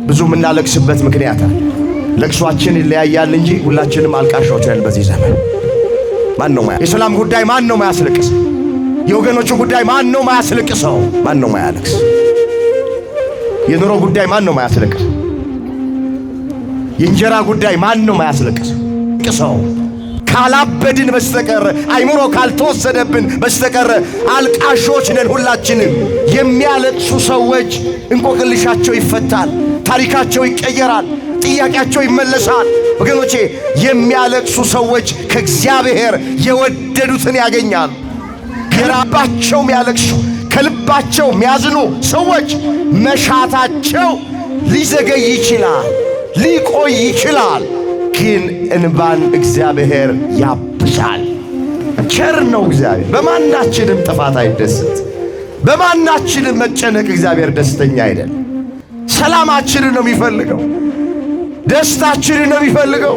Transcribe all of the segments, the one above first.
ብዙ የምናለቅስበት ምክንያት አለ። ለቅሷችን ይለያያል እንጂ ሁላችንም አልቃሾች ነን በዚህ ዘመን። ማን ነው የሰላም ጉዳይ ማን ነው ማያስለቅስ? የወገኖቹ ጉዳይ ማን ነው ማያስለቅሰው? ማን ነው ማያለቅስ? የኑሮ ጉዳይ ማን ነው ማያስለቅስ? የእንጀራ ጉዳይ ማን ነው ማያስለቅስ? ቅሰው ካላበድን በስተቀር አይምሮ ካልተወሰደብን በስተቀር አልቃሾች ነን ሁላችንም። የሚያለቅሱ ሰዎች እንቆቅልሻቸው ይፈታል፣ ታሪካቸው ይቀየራል፣ ጥያቄያቸው ይመለሳል። ወገኖቼ የሚያለቅሱ ሰዎች ከእግዚአብሔር የወደዱትን ያገኛሉ። ከልባቸው የሚያለቅሱ ከልባቸው የሚያዝኑ ሰዎች መሻታቸው ሊዘገይ ይችላል፣ ሊቆይ ይችላል። ግን እንባን እግዚአብሔር ያብሳል። ቸር ነው እግዚአብሔር። በማናችንም ጥፋት አይደሰት፣ በማናችንም መጨነቅ እግዚአብሔር ደስተኛ አይደል። ሰላማችንን ነው የሚፈልገው፣ ደስታችንን ነው የሚፈልገው።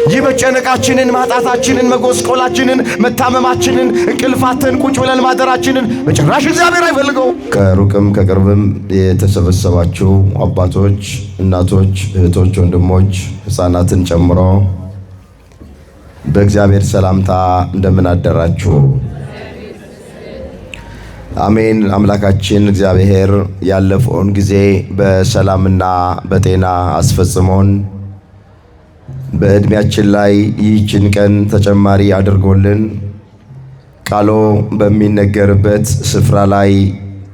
ይህ መጨነቃችንን፣ ማጣታችንን፣ መጎስቆላችንን፣ መታመማችንን፣ እንቅልፋትን ቁጭ ብለን ማደራችንን በጭራሽ እግዚአብሔር አይፈልገው። ከሩቅም ከቅርብም የተሰበሰባችሁ አባቶች፣ እናቶች፣ እህቶች፣ ወንድሞች ሕፃናትን ጨምሮ በእግዚአብሔር ሰላምታ እንደምን አደራችሁ? አሜን። አምላካችን እግዚአብሔር ያለፈውን ጊዜ በሰላምና በጤና አስፈጽሞን በዕድሜያችን ላይ ይህችን ቀን ተጨማሪ አድርጎልን ቃሉ በሚነገርበት ስፍራ ላይ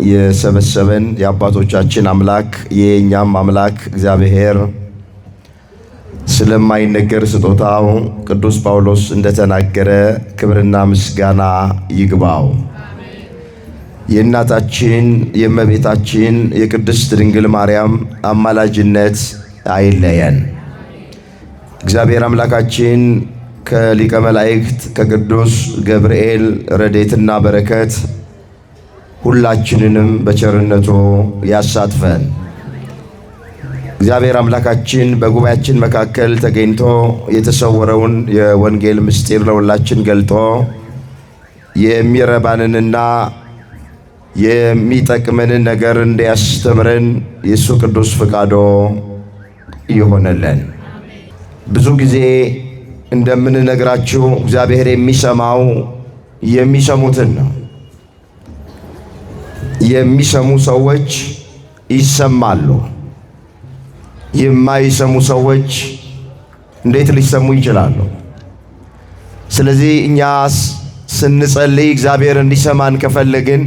የሰበሰበን የአባቶቻችን አምላክ የእኛም አምላክ እግዚአብሔር ስለማይነገር ስጦታው ቅዱስ ጳውሎስ እንደተናገረ ክብርና ምስጋና ይግባው። የእናታችን የእመቤታችን የቅድስት ድንግል ማርያም አማላጅነት አይለየን። እግዚአብሔር አምላካችን ከሊቀ መላእክት ከቅዱስ ገብርኤል ረድኤትና በረከት ሁላችንንም በቸርነቱ ያሳትፈን። እግዚአብሔር አምላካችን በጉባኤያችን መካከል ተገኝቶ የተሰወረውን የወንጌል ምስጢር ለሁላችን ገልጦ የሚረባንንና የሚጠቅመንን ነገር እንዲያስተምረን የእሱ ቅዱስ ፈቃዶ ይሆነልን። ብዙ ጊዜ እንደምንነግራችሁ እግዚአብሔር የሚሰማው የሚሰሙትን ነው። የሚሰሙ ሰዎች ይሰማሉ። የማይሰሙ ሰዎች እንዴት ሊሰሙ ይችላሉ? ስለዚህ እኛ ስንጸልይ እግዚአብሔር እንዲሰማን ከፈለግን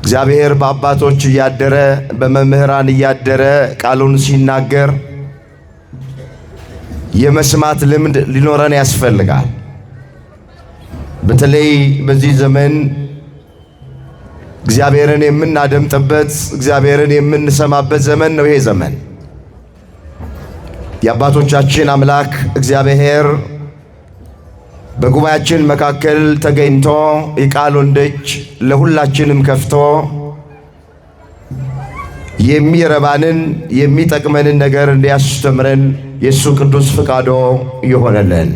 እግዚአብሔር በአባቶች እያደረ በመምህራን እያደረ ቃሉን ሲናገር የመስማት ልምድ ሊኖረን ያስፈልጋል። በተለይ በዚህ ዘመን እግዚአብሔርን የምናደምጥበት እግዚአብሔርን የምንሰማበት ዘመን ነው። ይሄ ዘመን የአባቶቻችን አምላክ እግዚአብሔር በጉባኤያችን መካከል ተገኝቶ የቃሉን ደጅ ለሁላችንም ከፍቶ የሚረባንን የሚጠቅመንን ነገር እንዲያስተምረን የእሱ ቅዱስ ፈቃዶ ይሆነልን።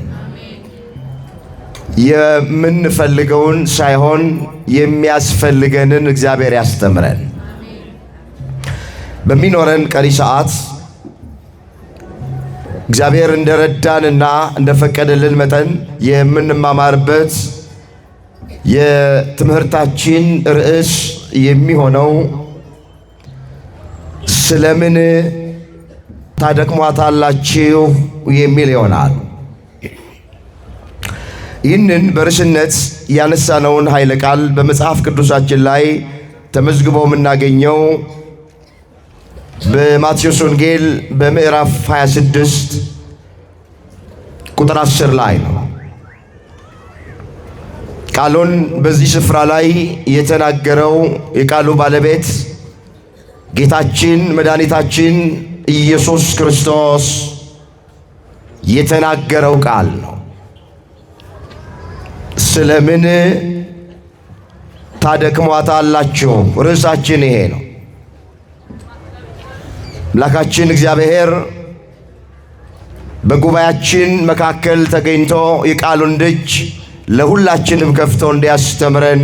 የምንፈልገውን ሳይሆን የሚያስፈልገንን እግዚአብሔር ያስተምረን። በሚኖረን ቀሪ ሰዓት እግዚአብሔር እንደረዳንና እንደፈቀደልን መጠን የምንማማርበት የትምህርታችን ርዕስ የሚሆነው ስለምን ታደክሟታላችሁ የሚል ይሆናል። ይህንን በርዕስነት ያነሳነውን ኃይለ ቃል በመጽሐፍ ቅዱሳችን ላይ ተመዝግቦ የምናገኘው በማቴዎስ ወንጌል በምዕራፍ 26 ቁጥር 10 ላይ ነው። ቃሉን በዚህ ስፍራ ላይ የተናገረው የቃሉ ባለቤት ጌታችን መድኃኒታችን ኢየሱስ ክርስቶስ የተናገረው ቃል ነው። ስለምን ታደክሟታላችሁ? ርዕሳችን ይሄ ነው። አምላካችን እግዚአብሔር በጉባኤያችን መካከል ተገኝቶ የቃሉን ደጅ ለሁላችንም ከፍቶ እንዲያስተምረን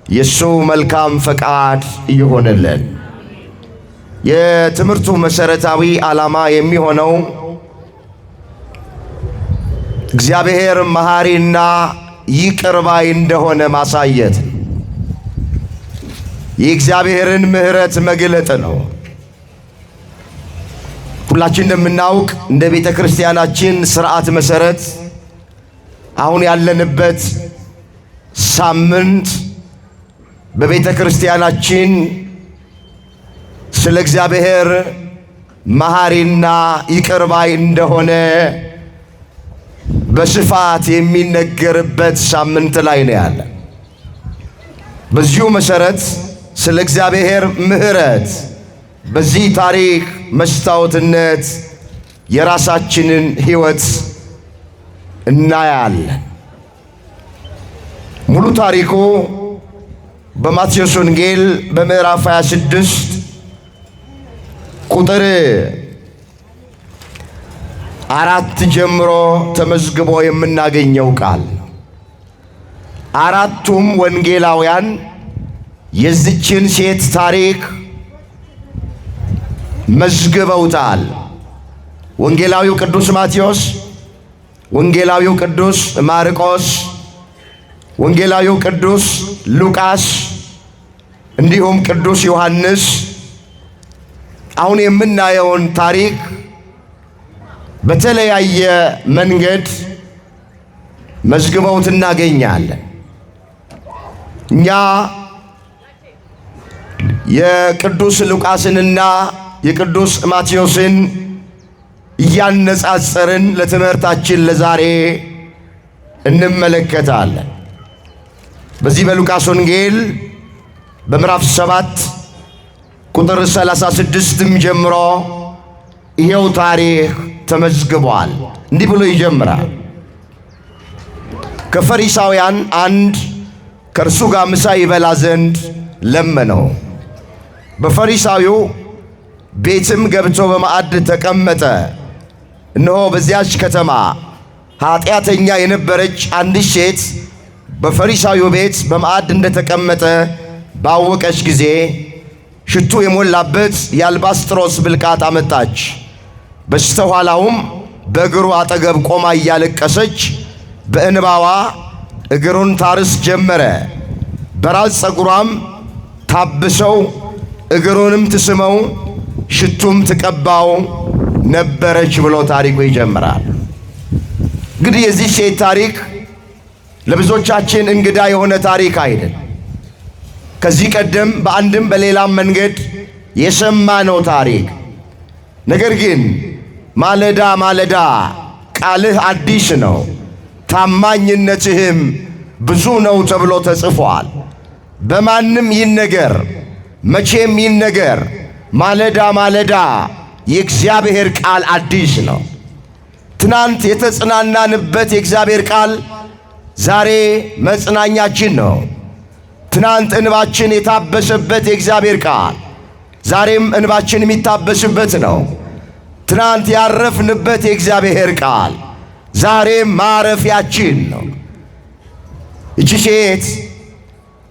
የእሱ መልካም ፈቃድ ይሆነልን። የትምህርቱ መሰረታዊ ዓላማ የሚሆነው እግዚአብሔር መሐሪና ይቅር ባይ እንደሆነ ማሳየት፣ የእግዚአብሔርን ምሕረት መግለጥ ነው። ሁላችን እንደምናውቅ እንደ ቤተ ክርስቲያናችን ሥርዓት መሰረት አሁን ያለንበት ሳምንት በቤተ ክርስቲያናችን ስለ እግዚአብሔር መሐሪና ይቅር ባይ እንደሆነ በስፋት የሚነገርበት ሳምንት ላይ ነው ያለ። በዚሁ መሰረት ስለ እግዚአብሔር ምሕረት በዚህ ታሪክ መስታወትነት የራሳችንን ሕይወት እናያለን። ሙሉ ታሪኩ በማቴዎስ ወንጌል በምዕራፍ 26 ቁጥር 4 ጀምሮ ተመዝግቦ የምናገኘው ቃል። አራቱም ወንጌላውያን የዚችን ሴት ታሪክ መዝግበውታል። ወንጌላዊው ቅዱስ ማቴዎስ፣ ወንጌላዊው ቅዱስ ማርቆስ፣ ወንጌላዊው ቅዱስ ሉቃስ እንዲሁም ቅዱስ ዮሐንስ አሁን የምናየውን ታሪክ በተለያየ መንገድ መዝግበውት እናገኛለን። እኛ የቅዱስ ሉቃስንና የቅዱስ ማቴዎስን እያነጻጸርን ለትምህርታችን ለዛሬ እንመለከታለን። በዚህ በሉቃስ ወንጌል በምዕራፍ 7 ቁጥር 36 ጀምሮ ይሄው ታሪክ ተመዝግቧል። እንዲህ ብሎ ይጀምራል። ከፈሪሳውያን አንድ ከእርሱ ጋር ምሳ ይበላ ዘንድ ለመነው። በፈሪሳዊው ቤትም ገብቶ በማዕድ ተቀመጠ። እነሆ በዚያች ከተማ ኃጢአተኛ የነበረች አንዲት ሴት በፈሪሳዊው ቤት በማዕድ እንደተቀመጠ ባወቀች ጊዜ ሽቱ የሞላበት የአልባስጥሮስ ብልቃጥ አመጣች። በስተኋላውም በእግሩ አጠገብ ቆማ እያለቀሰች በእንባዋ እግሩን ታርስ ጀመረ። በራስ ፀጉሯም ታብሰው እግሩንም ትስመው ሽቱም ትቀባው ነበረች ብሎ ታሪኩ ይጀምራል። እንግዲህ የዚህ ሴት ታሪክ ለብዙዎቻችን እንግዳ የሆነ ታሪክ አይደል። ከዚህ ቀደም በአንድም በሌላም መንገድ የሰማነው ታሪክ፣ ነገር ግን ማለዳ ማለዳ ቃልህ አዲስ ነው ታማኝነትህም ብዙ ነው ተብሎ ተጽፏል። በማንም ይነገር መቼም ይነገር ማለዳ ማለዳ የእግዚአብሔር ቃል አዲስ ነው። ትናንት የተጽናናንበት የእግዚአብሔር ቃል ዛሬ መጽናኛችን ነው። ትናንት እንባችን የታበሰበት የእግዚአብሔር ቃል ዛሬም እንባችን የሚታበስበት ነው። ትናንት ያረፍንበት የእግዚአብሔር ቃል ዛሬም ማረፊያችን ነው። እቺ ሴት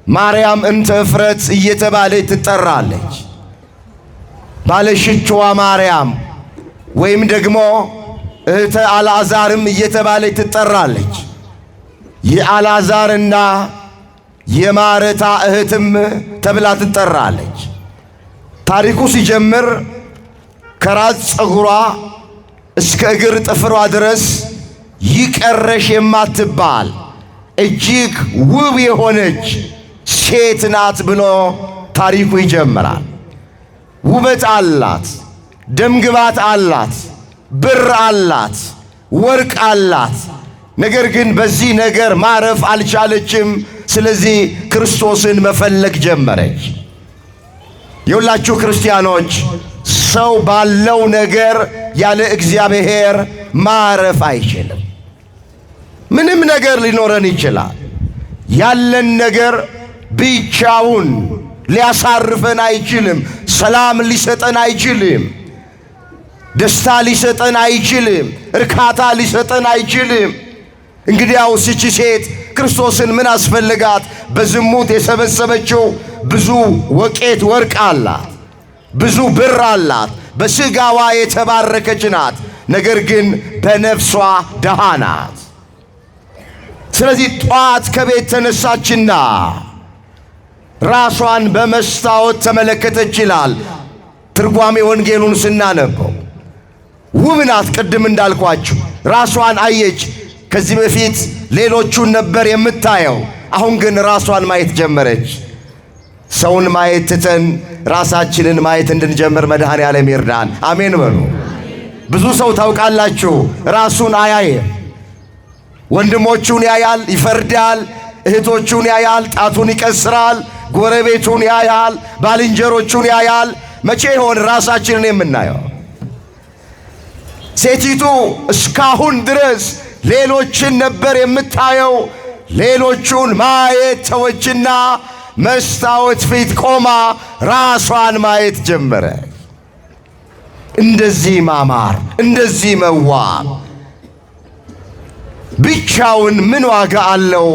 ማርያም እንተ እፍረት እየተባለች ትጠራለች። ባለሽችዋ ማርያም ወይም ደግሞ እህተ አልዓዛርም እየተባለች ትጠራለች። የአልዓዛርና የማርታ እህትም ተብላ ትጠራለች። ታሪኩ ሲጀምር ከራስ ፀጉሯ እስከ እግር ጥፍሯ ድረስ ይቀረሽ የማትባል እጅግ ውብ የሆነች ሴት ናት ብሎ ታሪኩ ይጀምራል። ውበት አላት፣ ደምግባት አላት፣ ብር አላት፣ ወርቅ አላት። ነገር ግን በዚህ ነገር ማረፍ አልቻለችም። ስለዚህ ክርስቶስን መፈለግ ጀመረች። የሁላችሁ ክርስቲያኖች ሰው ባለው ነገር ያለ እግዚአብሔር ማረፍ አይችልም። ምንም ነገር ሊኖረን ይችላል። ያለን ነገር ብቻውን ሊያሳርፈን አይችልም። ሰላም ሊሰጠን አይችልም። ደስታ ሊሰጠን አይችልም። እርካታ ሊሰጠን አይችልም። እንግዲያውስ ይህች ሴት ክርስቶስን ምን አስፈልጋት? በዝሙት የሰበሰበችው ብዙ ወቄት ወርቅ አላት። ብዙ ብር አላት፣ በሥጋዋ የተባረከች ናት፣ ነገር ግን በነፍሷ ደሃ ናት። ስለዚህ ጧት ከቤት ተነሳችና ራሷን በመስታወት ተመለከተች ይላል ትርጓሜ ወንጌሉን ስናነበው። ውብ ናት። ቅድም እንዳልኳችሁ ራሷን አየች። ከዚህ በፊት ሌሎቹን ነበር የምታየው፣ አሁን ግን ራሷን ማየት ጀመረች። ሰውን ማየት ትተን ራሳችንን ማየት እንድንጀምር መድኃኔዓለም ይርዳን። አሜን በሉ። ብዙ ሰው ታውቃላችሁ ራሱን አያየም። ወንድሞቹን ያያል፣ ይፈርዳል። እህቶቹን ያያል፣ ጣቱን ይቀስራል። ጎረቤቱን ያያል፣ ባልንጀሮቹን ያያል። መቼ ይሆን ራሳችንን የምናየው? ሴቲቱ እስካሁን ድረስ ሌሎችን ነበር የምታየው። ሌሎቹን ማየት ተወችና መስታወት ፊት ቆማ ራሷን ማየት ጀመረ። እንደዚህ ማማር፣ እንደዚህ መዋብ ብቻውን ምን ዋጋ አለው?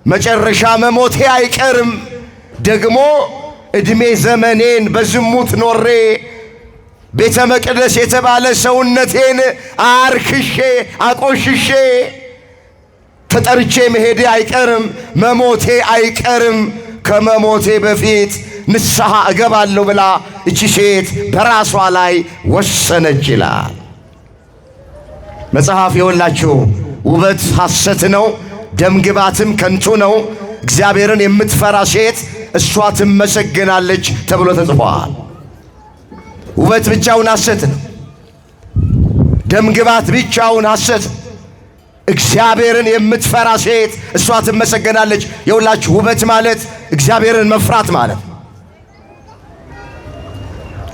መጨረሻ መሞቴ አይቀርም። ደግሞ ዕድሜ ዘመኔን በዝሙት ኖሬ ቤተ መቅደስ የተባለ ሰውነቴን አርክሼ አቆሽሼ ተጠርቼ መሄዴ አይቀርም፣ መሞቴ አይቀርም። ከመሞቴ በፊት ንስሐ እገባለሁ ብላ እቺ ሴት በራሷ ላይ ወሰነች ይላል መጽሐፍ። የወላችሁ ውበት ሐሰት ነው፣ ደምግባትም ከንቱ ነው። እግዚአብሔርን የምትፈራ ሴት እሷ ትመሰገናለች ተብሎ ተጽፏል። ውበት ብቻውን ሐሰት ነው። ደምግባት ብቻውን ሐሰት። እግዚአብሔርን የምትፈራ ሴት እሷ ትመሰገናለች። የሁላችሁ ውበት ማለት እግዚአብሔርን መፍራት ማለት።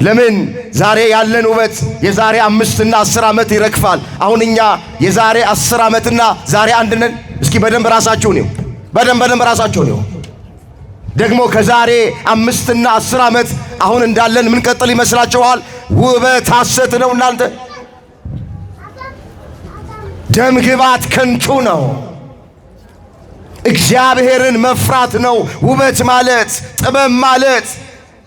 ለምን ዛሬ ያለን ውበት የዛሬ 5 እና 10 ዓመት ይረግፋል። አሁን እኛ የዛሬ 10 ዓመትና ዛሬ አንድ ነን? እስኪ በደንብ ራሳችሁን ይው፣ በደንብ ራሳችሁን ይው። ደግሞ ከዛሬ 5 እና 10 ዓመት አሁን እንዳለን ምን ቀጥል ይመስላችኋል? ውበት ሐሰት ነው እናንተ። ደም ግባት ከንቱ ነው። እግዚአብሔርን መፍራት ነው ውበት ማለት፣ ጥበብ ማለት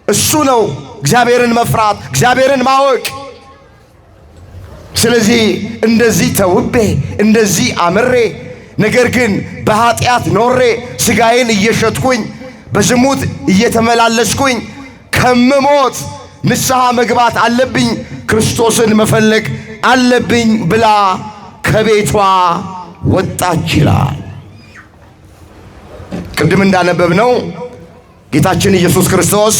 እሱ ነው። እግዚአብሔርን መፍራት፣ እግዚአብሔርን ማወቅ። ስለዚህ እንደዚህ ተውቤ እንደዚህ አምሬ ነገር ግን በኃጢአት ኖሬ ሥጋዬን እየሸጥኩኝ በዝሙት እየተመላለስኩኝ ከምሞት ንስሐ መግባት አለብኝ፣ ክርስቶስን መፈለግ አለብኝ ብላ ከቤቷ ወጣች ይላል። ቅድም እንዳነበብነው ጌታችን ኢየሱስ ክርስቶስ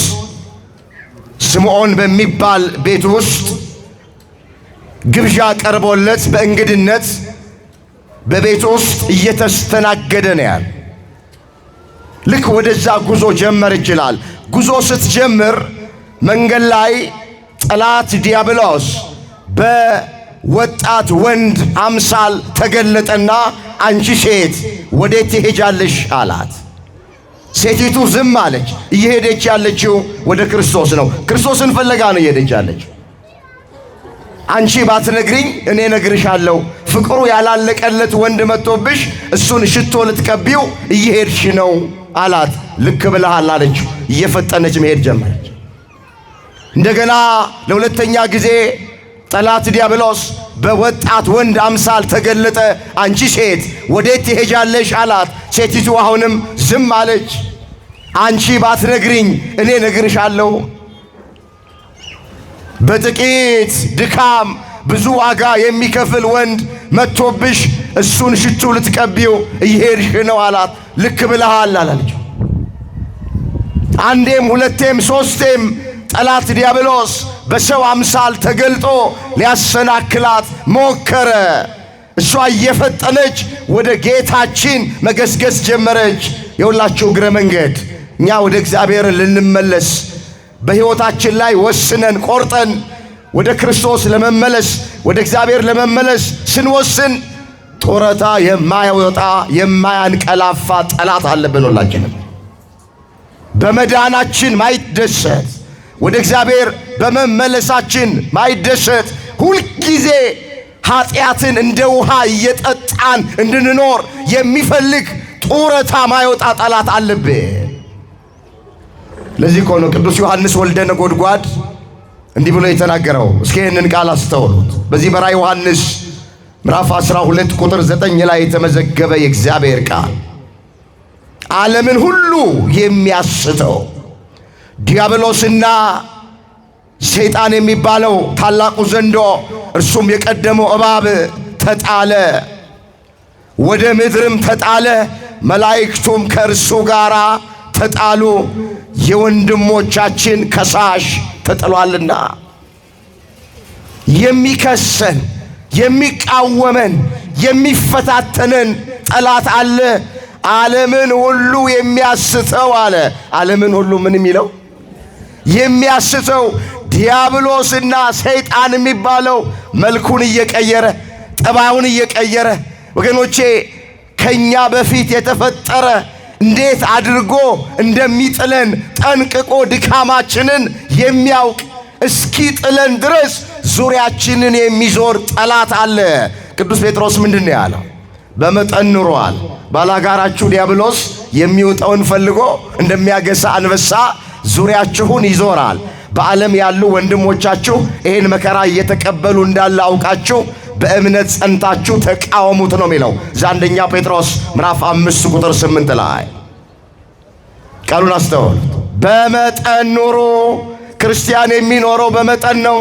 ስምዖን በሚባል ቤት ውስጥ ግብዣ ቀርቦለት በእንግድነት በቤት ውስጥ እየተስተናገደ ነው ያለ። ልክ ወደዛ ጉዞ ጀመር ይችላል። ጉዞ ስትጀምር መንገድ ላይ ጠላት ዲያብሎስ በወጣት ወንድ አምሳል ተገለጠና አንቺ ሴት ወዴት ትሄጃለሽ አላት። ሴቲቱ ዝም አለች። እየሄደች ያለችው ወደ ክርስቶስ ነው። ክርስቶስን ፈለጋ ነው እየሄደች ያለችው። አንቺ ባትነግሪኝ እኔ ነግርሻለሁ፣ ፍቅሩ ያላለቀለት ወንድ መጥቶብሽ እሱን ሽቶ ልትቀቢው እየሄድሽ ነው አላት። ልክ ብለሃል አለችው። እየፈጠነች መሄድ ጀመረች። እንደገና ለሁለተኛ ጊዜ ጠላት ዲያብሎስ በወጣት ወንድ አምሳል ተገለጠ። አንቺ ሴት ወዴት ትሄጃለሽ አላት። ሴቲቱ አሁንም ዝም አለች። አንቺ ባትነግሪኝ እኔ ነግርሻለሁ፣ በጥቂት ድካም ብዙ ዋጋ የሚከፍል ወንድ መጥቶብሽ እሱን ሽቱ ልትቀቢው እየሄድሽ ነው አላት። ልክ ብለሃል አላለች። አንዴም ሁለቴም ሶስቴም ጠላት ዲያብሎስ በሰው አምሳል ተገልጦ ሊያሰናክላት ሞከረ። እሷ እየፈጠነች ወደ ጌታችን መገስገስ ጀመረች። የሁላችሁ እግረ መንገድ እኛ ወደ እግዚአብሔር ልንመለስ በሕይወታችን ላይ ወስነን ቆርጠን ወደ ክርስቶስ ለመመለስ ወደ እግዚአብሔር ለመመለስ ስንወስን ጡረታ የማይወጣ የማያንቀላፋ ጠላት አለብን። ሁላችንም በመዳናችን ማይደሰት ወደ እግዚአብሔር በመመለሳችን ማይደሰት ሁልጊዜ ኃጢአትን እንደ ውሃ እየጠጣን እንድንኖር የሚፈልግ ጡረታ ማይወጣ ጠላት አለብን። ለዚህ እኮ ነው ቅዱስ ዮሐንስ ወልደ ነጎድጓድ እንዲህ ብሎ የተናገረው። እስኪ ይህንን ቃል አስተውሉት። በዚህ በራዕየ ዮሐንስ ምዕራፍ 12 ቁጥር 9 ላይ የተመዘገበ የእግዚአብሔር ቃል ዓለምን ሁሉ የሚያስተው ዲያብሎስና ሰይጣን የሚባለው ታላቁ ዘንዶ እርሱም የቀደመው እባብ ተጣለ፣ ወደ ምድርም ተጣለ፣ መላእክቱም ከእርሱ ጋር ተጣሉ፣ የወንድሞቻችን ከሳሽ ተጥሏልና። የሚከሰን የሚቃወመን የሚፈታተነን ጠላት አለ። ዓለምን ሁሉ የሚያስተው አለ። ዓለምን ሁሉ ምን የሚለው የሚያስተው ዲያብሎስና ሰይጣን የሚባለው መልኩን እየቀየረ ጠባዩን እየቀየረ ወገኖቼ ከኛ በፊት የተፈጠረ እንዴት አድርጎ እንደሚጥለን ጠንቅቆ ድካማችንን የሚያውቅ እስኪ ጥለን ድረስ ዙሪያችንን የሚዞር ጠላት አለ። ቅዱስ ጴጥሮስ ምንድን ነው ያለው? በመጠን ኑሯል። ባላጋራችሁ ዲያብሎስ የሚውጠውን ፈልጎ እንደሚያገሳ አንበሳ ዙሪያችሁን ይዞራል። በዓለም ያሉ ወንድሞቻችሁ ይህን መከራ እየተቀበሉ እንዳለ አውቃችሁ በእምነት ጸንታችሁ ተቃወሙት ነው የሚለው አንደኛ ጴጥሮስ ምዕራፍ 5 ቁጥር 8 ላይ ቃሉን አስተውሉት። በመጠን ኑሩ። ክርስቲያን የሚኖረው በመጠን ነው።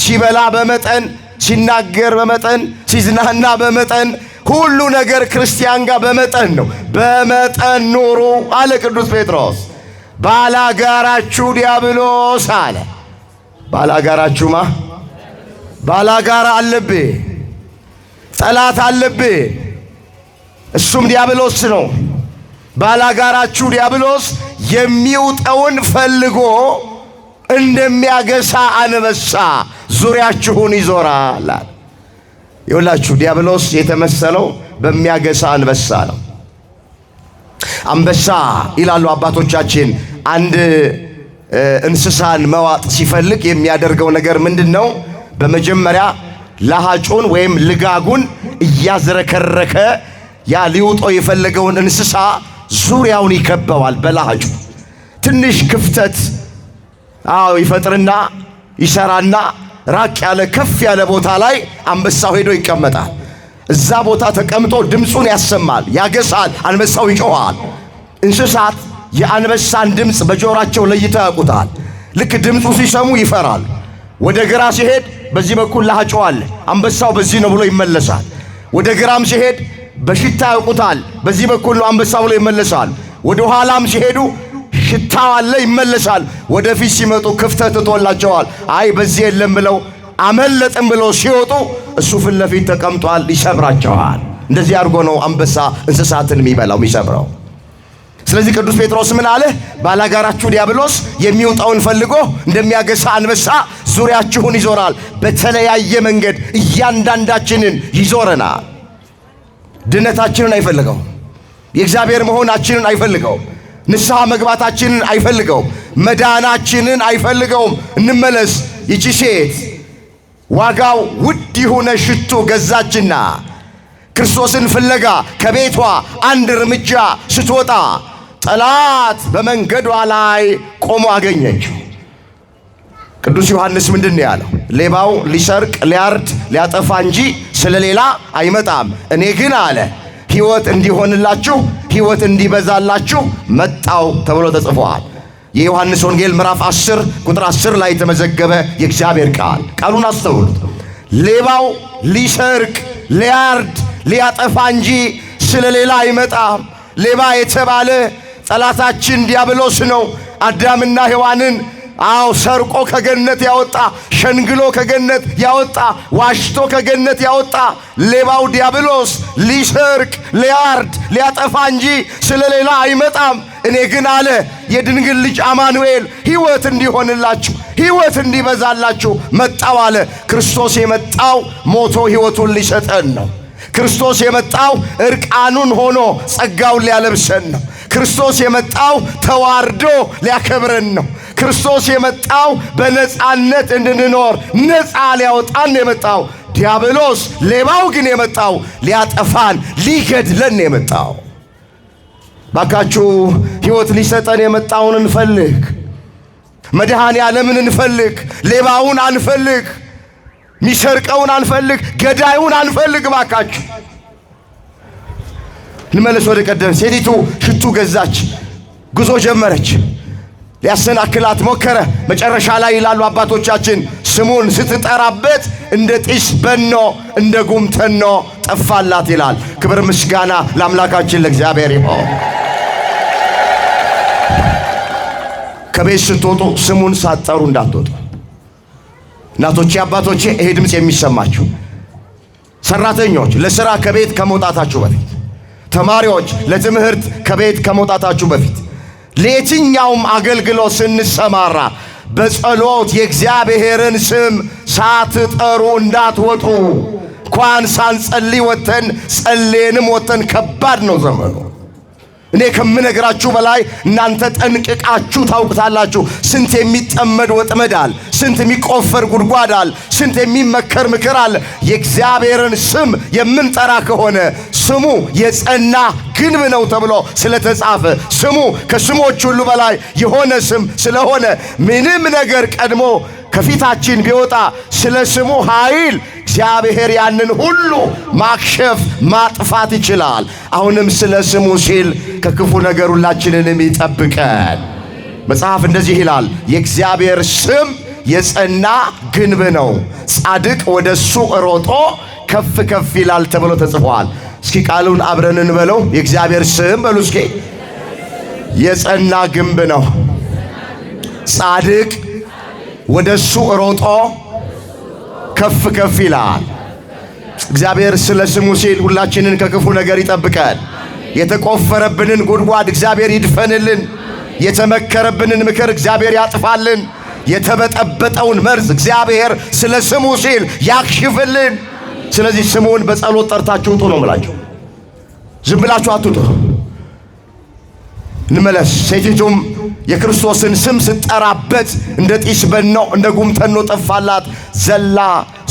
ሲበላ በመጠን፣ ሲናገር በመጠን፣ ሲዝናና በመጠን፣ ሁሉ ነገር ክርስቲያን ጋር በመጠን ነው። በመጠን ኑሩ አለ ቅዱስ ጴጥሮስ። ባላጋራችሁ ዲያብሎስ አለ። ባላጋራችሁማ ባላጋራ አለብህ፣ ጠላት አለብህ። እሱም ዲያብሎስ ነው። ባላጋራችሁ ዲያብሎስ የሚውጠውን ፈልጎ እንደሚያገሳ አንበሳ ዙሪያችሁን ይዞራል። ይኸውላችሁ ዲያብሎስ የተመሰለው በሚያገሳ አንበሳ ነው። አንበሳ ይላሉ አባቶቻችን አንድ እንስሳን መዋጥ ሲፈልግ የሚያደርገው ነገር ምንድነው? በመጀመሪያ ለሃጩን ወይም ልጋጉን እያዝረከረከ ያ ሊውጦ የፈለገውን እንስሳ ዙሪያውን ይከበዋል። በለሃጩ ትንሽ ክፍተት ይፈጥርና ይሰራና ራቅ ያለ ከፍ ያለ ቦታ ላይ አንበሳው ሄዶ ይቀመጣል። እዛ ቦታ ተቀምጦ ድምፁን ያሰማል፣ ያገሳል፣ አንበሳው ይጮኻል። እንስሳት የአንበሳን ድምፅ በጆሮአቸው ለይተው ያውቁታል። ልክ ድምፁ ሲሰሙ ይፈራል። ወደ ግራ ሲሄድ በዚህ በኩል ለሃጩ አለ፣ አንበሳው በዚህ ነው ብሎ ይመለሳል። ወደ ግራም ሲሄድ በሽታ ያውቁታል፣ በዚህ በኩል ነው አንበሳው ብሎ ይመለሳል። ወደ ኋላም ሲሄዱ ሽታው አለ፣ ይመለሳል። ወደፊት ሲመጡ ክፍተት ትቶላቸዋል። አይ በዚህ የለም ብለው አመለጥም ብለው ሲወጡ እሱ ፊት ለፊት ተቀምጧል፣ ይሰብራቸዋል። እንደዚህ አድርጎ ነው አንበሳ እንስሳትን የሚበላው የሚሰብረው። ስለዚህ ቅዱስ ጴጥሮስ ምን አለ? ባላጋራችሁ ዲያብሎስ የሚውጣውን ፈልጎ እንደሚያገሳ አንበሳ ዙሪያችሁን ይዞራል። በተለያየ መንገድ እያንዳንዳችንን ይዞረናል። ድነታችንን አይፈልገው፣ የእግዚአብሔር መሆናችንን አይፈልገው፣ ንስሐ መግባታችንን አይፈልገውም፣ መዳናችንን አይፈልገውም። እንመለስ። ይቺ ሴት ዋጋው ውድ የሆነ ሽቱ ገዛችና ክርስቶስን ፍለጋ ከቤቷ አንድ እርምጃ ስትወጣ ጠላት በመንገዷ ላይ ቆሞ አገኘችው። ቅዱስ ዮሐንስ ምንድን ነው ያለው? ሌባው ሊሰርቅ ሊያርድ ሊያጠፋ እንጂ ስለሌላ አይመጣም። እኔ ግን አለ ሕይወት እንዲሆንላችሁ ሕይወት እንዲበዛላችሁ መጣው ተብሎ ተጽፏል። የዮሐንስ ወንጌል ምዕራፍ 10 ቁጥር 10 ላይ የተመዘገበ የእግዚአብሔር ቃል። ቃሉን አስተውሉት። ሌባው ሊሰርቅ ሊያርድ ሊያጠፋ እንጂ ስለሌላ አይመጣም። ሌባ የተባለ ጠላታችን ዲያብሎስ ነው። አዳምና ሔዋንን ሰርቆ ከገነት ያወጣ፣ ሸንግሎ ከገነት ያወጣ፣ ዋሽቶ ከገነት ያወጣ ሌባው ዲያብሎስ ሊሰርቅ ሊያርድ ሊያጠፋ እንጂ ስለሌላ አይመጣም። እኔ ግን አለ የድንግል ልጅ አማኑኤል ሕይወት እንዲሆንላችሁ ሕይወት እንዲበዛላችሁ መጣው አለ። ክርስቶስ የመጣው ሞቶ ሕይወቱን ሊሰጠን ነው። ክርስቶስ የመጣው እርቃኑን ሆኖ ጸጋውን ሊያለብሰን ነው። ክርስቶስ የመጣው ተዋርዶ ሊያከብረን ነው። ክርስቶስ የመጣው በነፃነት እንድንኖር ነፃ ሊያወጣን የመጣው። ዲያብሎስ ሌባው ግን የመጣው ሊያጠፋን ሊገድለን የመጣው። ባካችሁ ሕይወት ሊሰጠን የመጣውን እንፈልግ። መድኃኔ ዓለምን እንፈልግ። ሌባውን አንፈልግ፣ ሚሰርቀውን አንፈልግ፣ ገዳዩን አንፈልግ። ባካችሁ እንመለስ ወደ ቀደም። ሴቲቱ ሽቱ ገዛች፣ ጉዞ ጀመረች። ሊያሰናክላት ሞከረ። መጨረሻ ላይ ይላሉ አባቶቻችን ስሙን ስትጠራበት እንደ ጢስ በኖ እንደ ጉም ተኖ ጠፋላት ይላል። ክብር ምስጋና ለአምላካችን ለእግዚአብሔር ይሁን። ከቤት ስትወጡ ስሙን ሳትጠሩ እንዳትወጡ። እናቶቼ፣ አባቶቼ ይሄ ድምፅ የሚሰማችሁ ሰራተኞች ለሥራ ከቤት ከመውጣታችሁ በፊት፣ ተማሪዎች ለትምህርት ከቤት ከመውጣታችሁ በፊት፣ ለየትኛውም አገልግሎት ስንሰማራ በጸሎት የእግዚአብሔርን ስም ሳትጠሩ እንዳትወጡ። እንኳን ሳንጸልይ ወተን ጸልየንም ወተን ከባድ ነው ዘመኑ። እኔ ከምነግራችሁ በላይ እናንተ ጠንቅቃችሁ ታውቁታላችሁ። ስንት የሚጠመድ ወጥመድ አለ፣ ስንት የሚቆፈር ጉድጓድ አለ፣ ስንት የሚመከር ምክር አለ። የእግዚአብሔርን ስም የምንጠራ ከሆነ ስሙ የጸና ግንብ ነው ተብሎ ስለተጻፈ ስሙ ከስሞች ሁሉ በላይ የሆነ ስም ስለሆነ ምንም ነገር ቀድሞ ከፊታችን ቢወጣ ስለ ስሙ ኃይል እግዚአብሔር ያንን ሁሉ ማክሸፍ ማጥፋት ይችላል። አሁንም ስለ ስሙ ሲል ከክፉ ነገር ሁላችንንም ይጠብቀን። መጽሐፍ እንደዚህ ይላል፣ የእግዚአብሔር ስም የጸና ግንብ ነው፣ ጻድቅ ወደሱ ሮጦ ከፍ ከፍ ይላል ተብሎ ተጽፏል። እስኪ ቃሉን አብረን እንበለው። የእግዚአብሔር ስም በሉ እስኪ። የጸና ግንብ ነው፣ ጻድቅ ወደሱ ሮጦ ከፍ ከፍ ይላል። እግዚአብሔር ስለ ስሙ ሲል ሁላችንን ከክፉ ነገር ይጠብቀን። የተቆፈረብንን ጉድጓድ እግዚአብሔር ይድፈንልን። የተመከረብንን ምክር እግዚአብሔር ያጥፋልን። የተበጠበጠውን መርዝ እግዚአብሔር ስለ ስሙ ሲል ያክሽፍልን። ስለዚህ ስሙን በጸሎት ጠርታችሁ ውጡ ነው የምላችሁ። ዝም ብላችሁ አትውጡ። እንመለስ። ሴቲቱም የክርስቶስን ስም ስትጠራበት እንደ ጢስ በኖ እንደ ጉም ተኖ ጠፋላት። ዘላ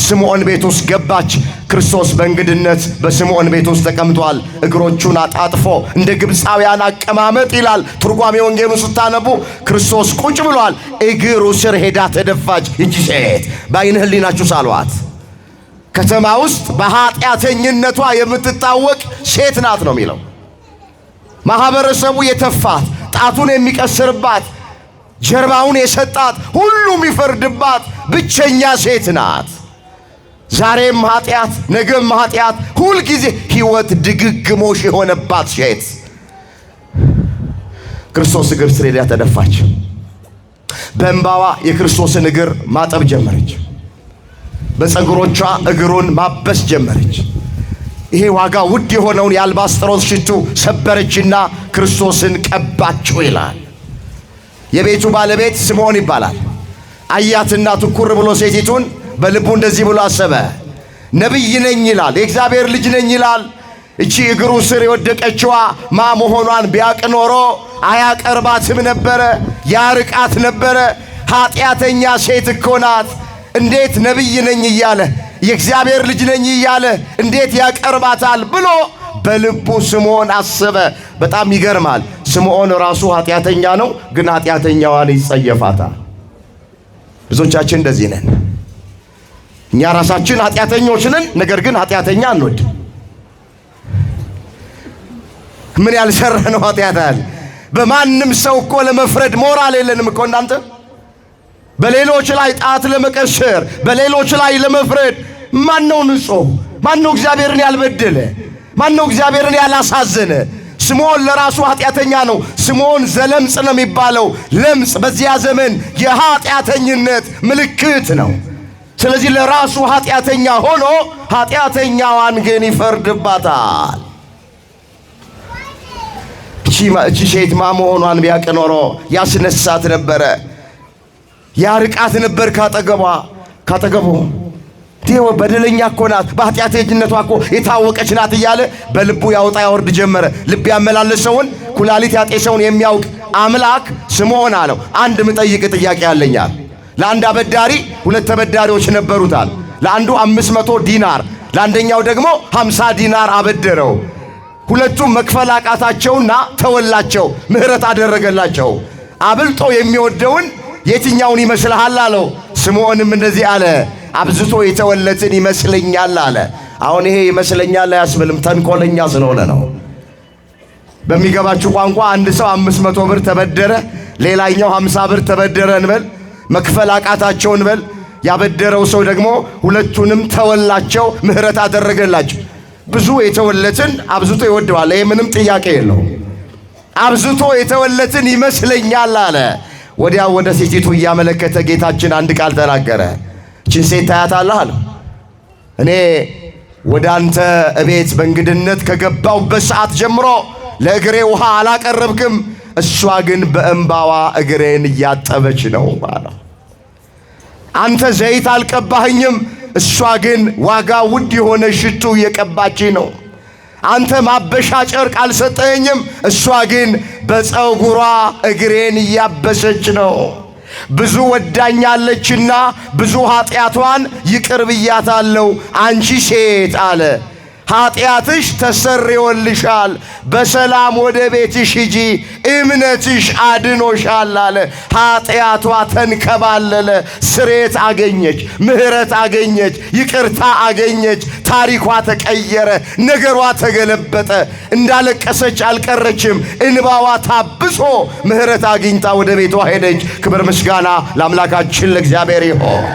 ስምዖን ቤት ውስጥ ገባች። ክርስቶስ በእንግድነት በስምዖን ቤት ውስጥ ተቀምጧል። እግሮቹን አጣጥፎ እንደ ግብፃውያን አቀማመጥ ይላል ትርጓሜ ወንጌሉ ስታነቡ። ክርስቶስ ቁጭ ብሏል። እግሩ ስር ሄዳ ተደፋች። ይቺ ሴት በዓይነ ሕሊናችሁ ሳሏት። ከተማ ውስጥ በኃጢአተኝነቷ የምትታወቅ ሴት ናት ነው የሚለው። ማህበረሰቡ የተፋት፣ ጣቱን የሚቀስርባት፣ ጀርባውን የሰጣት፣ ሁሉም የሚፈርድባት ብቸኛ ሴት ናት። ዛሬም ኃጢአት፣ ነገም ኃጢአት፣ ሁልጊዜ ሕይወት ድግግሞሽ የሆነባት ሴት ክርስቶስ እግር ስር ሄዳ ተደፋች። በእንባዋ የክርስቶስን እግር ማጠብ ጀመረች። በፀጉሮቿ እግሩን ማበስ ጀመረች። ይሄ ዋጋ ውድ የሆነውን የአልባስጥሮስ ሽቱ ሰበረችና ክርስቶስን ቀባችው ይላል። የቤቱ ባለቤት ስምዖን ይባላል። አያትና ትኩር ብሎ ሴቲቱን በልቡ እንደዚህ ብሎ አሰበ። ነቢይ ነኝ ይላል፣ የእግዚአብሔር ልጅ ነኝ ይላል። እቺ እግሩ ስር የወደቀችዋ ማ መሆኗን ቢያቅ ኖሮ አያቀርባትም ነበረ፣ ያርቃት ነበረ። ኃጢአተኛ ሴት እኮ ናት። እንዴት ነቢይ ነኝ እያለ የእግዚአብሔር ልጅ ነኝ እያለ እንዴት ያቀርባታል ብሎ በልቡ ስምዖን አሰበ። በጣም ይገርማል። ስምዖን ራሱ ኃጢአተኛ ነው፣ ግን ኃጢአተኛዋን ይጸየፋታል። ብዙዎቻችን እንደዚህ ነን። እኛ ራሳችን ኃጢአተኞች ነን፣ ነገር ግን ኃጢአተኛ አንወድ። ምን ያልሰራነው ኃጢአት አለ? በማንም ሰው እኮ ለመፍረድ ሞራል የለንም እኮ እናንተ። በሌሎች ላይ ጣት ለመቀሰር፣ በሌሎች ላይ ለመፍረድ ማን ነው ንጹሕ? ማን ነው እግዚአብሔርን ያልበደለ? ማን ነው እግዚአብሔርን ያላሳዘነ? ስምዖን ለራሱ ኃጢአተኛ ነው። ስምዖን ዘለምጽ ነው የሚባለው። ለምጽ በዚያ ዘመን የኃጢአተኝነት ምልክት ነው። ስለዚህ ለራሱ ኃጢአተኛ ሆኖ ኃጢአተኛዋን ግን ይፈርድባታል። እቺ ሴት ማ መሆኗን ቢያውቅ ኖሮ ያስነሳት ነበረ፣ ያርቃት ነበር ካጠገቡ። ዲዮ በደለኛ እኮ ናት፣ በኃጢአተኝነቷ እኮ የታወቀች ናት እያለ በልቡ ያወጣ ያወርድ ጀመረ። ልብ ያመላለሰውን ኩላሊት ያጤሰውን የሚያውቅ አምላክ ስምዖን አለው፣ አንድ ምጠይቅ ጥያቄ አለኛል። ለአንድ አበዳሪ ሁለት ተበዳሪዎች ነበሩታል። ለአንዱ 500 ዲናር፣ ለአንደኛው ደግሞ 50 ዲናር አበደረው። ሁለቱም መክፈል አቃታቸውና ተወላቸው፣ ምህረት አደረገላቸው። አብልጦ የሚወደውን የትኛውን ይመስልሃል አለው። ስምዖንም እንደዚህ አለ፣ አብዝቶ የተወለትን ይመስለኛል አለ። አሁን ይሄ ይመስለኛል አያስብልም፣ ተንኮለኛ ስለሆነ ነው። በሚገባችሁ ቋንቋ አንድ ሰው 500 ብር ተበደረ፣ ሌላኛው 50 ብር ተበደረ እንበል። መክፈል አቃታቸው እንበል። ያበደረው ሰው ደግሞ ሁለቱንም ተወላቸው፣ ምህረት አደረገላቸው። ብዙ የተወለትን አብዝቶ ይወደዋል። ይሄ ምንም ጥያቄ የለውም። አብዝቶ የተወለትን ይመስለኛል አለ። ወዲያው ወደ ሴቲቱ እያመለከተ ጌታችን አንድ ቃል ተናገረ። እችን ሴት ታያታለህ አለ። እኔ ወደ አንተ እቤት በእንግድነት ከገባሁበት ሰዓት ጀምሮ ለእግሬ ውሃ አላቀረብክም፣ እሷ ግን በእንባዋ እግሬን እያጠበች ነው አለ። አንተ ዘይት አልቀባህኝም፣ እሷ ግን ዋጋ ውድ የሆነ ሽቱ እየቀባች ነው። አንተ ማበሻ ጨርቅ አልሰጠኸኝም፣ እሷ ግን በፀጉሯ እግሬን እያበሰች ነው። ብዙ ወዳኛለችና ብዙ ኃጢአቷን ይቅር ብያታለሁ። አንቺ ሴት አለ ኃጢአትሽ ተሰርዮልሻል፣ በሰላም ወደ ቤትሽ ሂጂ፣ እምነትሽ አድኖሻል አለ። ኃጢአቷ ተንከባለለ፣ ስሬት አገኘች፣ ምህረት አገኘች፣ ይቅርታ አገኘች። ታሪኳ ተቀየረ፣ ነገሯ ተገለበጠ። እንዳለቀሰች አልቀረችም፣ እንባዋ ታብሶ ምህረት አግኝታ ወደ ቤቷ ሄደች። ክብር ምስጋና ለአምላካችን ለእግዚአብሔር ይሁን።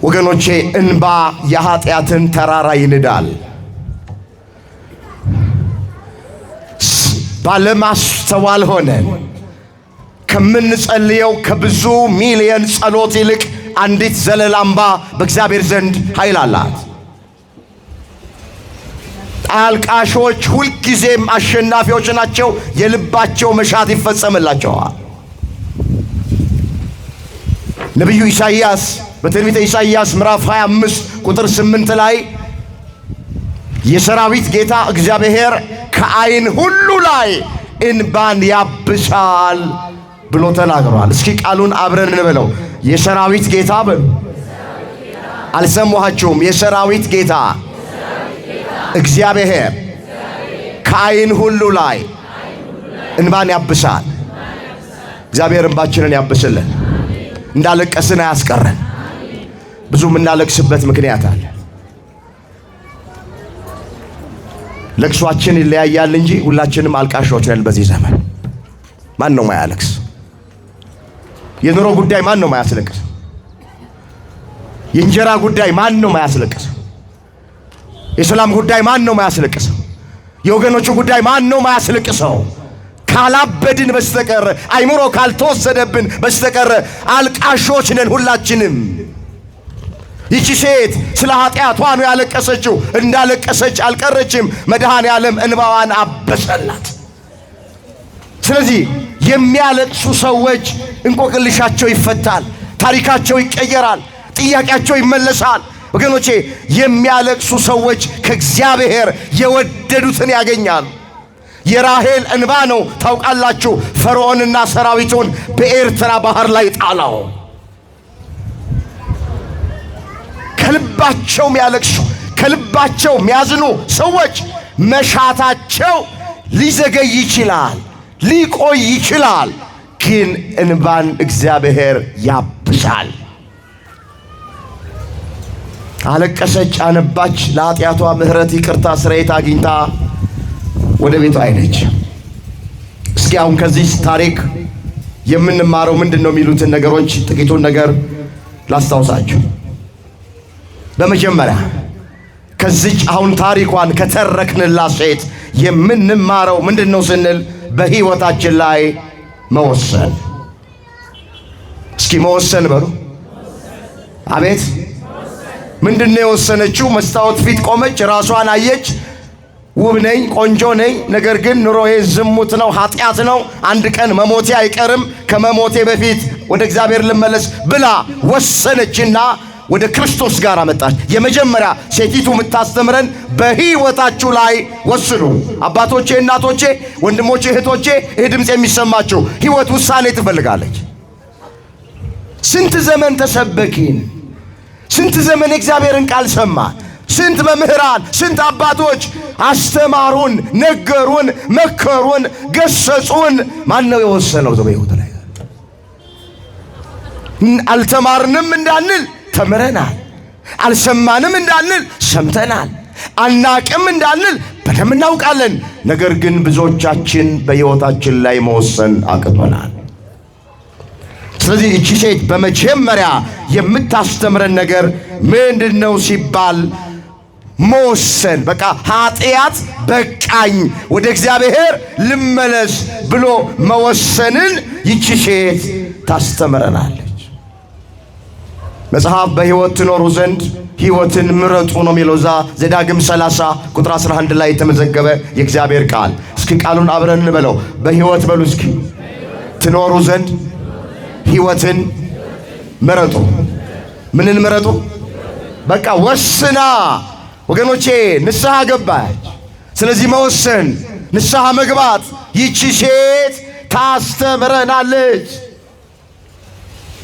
ወገኖቼ እንባ የኃጢአትን ተራራ ይንዳል። ባለማስተዋል ሆነን ከምንጸልየው ከብዙ ሚሊዮን ጸሎት ይልቅ አንዲት ዘለላ እንባ በእግዚአብሔር ዘንድ ኃይል አላት። አልቃሾች ሁልጊዜም አሸናፊዎች ናቸው። የልባቸው መሻት ይፈጸምላቸዋል። ነቢዩ ኢሳይያስ በትንቢተ ኢሳይያስ ምዕራፍ 25 ቁጥር 8 ላይ የሰራዊት ጌታ እግዚአብሔር ከዓይን ሁሉ ላይ እንባን ያብሳል ብሎ ተናግሯል። እስኪ ቃሉን አብረን እንበለው። የሰራዊት ጌታ በሉ። አልሰማችሁም? የሰራዊት ጌታ እግዚአብሔር ከዓይን ሁሉ ላይ እንባን ያብሳል። እግዚአብሔር እንባችንን ያብስልን፣ እንዳለቀስን አያስቀረን። ብዙ የምናለቅስበት ምክንያት አለ። ለቅሷችን ይለያያል እንጂ ሁላችንም አልቃሾች ነን በዚህ ዘመን። ማን ነው ማያለቅስ? የኑሮ ጉዳይ ማን ነው ማያስለቅስ? የእንጀራ ጉዳይ ማን ነው ማያስለቅስ? የሰላም ጉዳይ ማን ነው ማያስለቅስ? የወገኖቹ ጉዳይ ማን ነው ማያስለቅሰው? ካላበድን በስተቀር አይምሮ ካልተወሰደብን በስተቀር አልቃሾች ነን ሁላችንም። ይቺ ሴት ስለ ኃጢአቷ ነው ያለቀሰችው። እንዳለቀሰች አልቀረችም። መድኃኔ ዓለም እንባዋን አበሰላት። ስለዚህ የሚያለቅሱ ሰዎች እንቆቅልሻቸው ይፈታል፣ ታሪካቸው ይቀየራል፣ ጥያቄያቸው ይመለሳል። ወገኖቼ የሚያለቅሱ ሰዎች ከእግዚአብሔር የወደዱትን ያገኛሉ። የራሔል እንባ ነው ታውቃላችሁ፣ ፈርዖንና ሰራዊቱን በኤርትራ ባህር ላይ ጣለው። ከልባቸው የሚያለቅሱ ከልባቸው የሚያዝኑ ሰዎች መሻታቸው ሊዘገይ ይችላል፣ ሊቆይ ይችላል፣ ግን እንባን እግዚአብሔር ያብሳል። አለቀሰች፣ አነባች፣ ለኃጢአቷ ምህረት ይቅርታ ስርየት አግኝታ ወደ ቤቷ ሄደች። እስኪ አሁን ከዚህ ታሪክ የምንማረው ምንድን ነው የሚሉትን ነገሮች ጥቂቱን ነገር ላስታውሳችሁ። በመጀመሪያ ከዚች አሁን ታሪኳን ከተረክንላት ሴት የምንማረው ምንድን ነው ስንል በሕይወታችን ላይ መወሰን። እስኪ መወሰን በሉ። አቤት ምንድን ነው የወሰነችው? መስታወት ፊት ቆመች፣ ራሷን አየች። ውብ ነኝ፣ ቆንጆ ነኝ፣ ነገር ግን ኑሮዬ ዝሙት ነው፣ ኃጢአት ነው፣ አንድ ቀን መሞቴ አይቀርም፣ ከመሞቴ በፊት ወደ እግዚአብሔር ልመለስ ብላ ወሰነችና ወደ ክርስቶስ ጋር አመጣች። የመጀመሪያ ሴቲቱ የምታስተምረን በሕይወታችሁ ላይ ወስኑ። አባቶቼ፣ እናቶቼ፣ ወንድሞቼ፣ እህቶቼ ይህ ድምፅ የሚሰማችሁ ሕይወት ውሳኔ ትፈልጋለች። ስንት ዘመን ተሰበኪን፣ ስንት ዘመን የእግዚአብሔርን ቃል ሰማ፣ ስንት መምህራን ስንት አባቶች አስተማሩን፣ ነገሩን፣ መከሩን፣ ገሰጹን። ማን ነው የወሰነው? በሕይወት ላይ አልተማርንም እንዳንል ተምረናል፣ አልሰማንም እንዳንል ሰምተናል፣ አናቅም እንዳንል በደንብ እናውቃለን። ነገር ግን ብዙዎቻችን በሕይወታችን ላይ መወሰን አቅቶናል። ስለዚህ እቺ ሴት በመጀመሪያ የምታስተምረን ነገር ምንድነው ሲባል መወሰን። በቃ ኃጢአት በቃኝ፣ ወደ እግዚአብሔር ልመለስ ብሎ መወሰንን ይቺ ሴት ታስተምረናለች። መጽሐፍ በሕይወት ትኖሩ ዘንድ ሕይወትን ምረጡ ነው የሚለው። ዘዳግም 30 ቁጥር 11 ላይ የተመዘገበ የእግዚአብሔር ቃል። እስኪ ቃሉን አብረን እንበለው። በሕይወት በሉ እስኪ ትኖሩ ዘንድ ሕይወትን ምረጡ። ምንን ምረጡ? በቃ ወስና ወገኖቼ ንስሐ ገባች። ስለዚህ መወሰን፣ ንስሐ መግባት ይቺ ሴት ታስተምረናለች።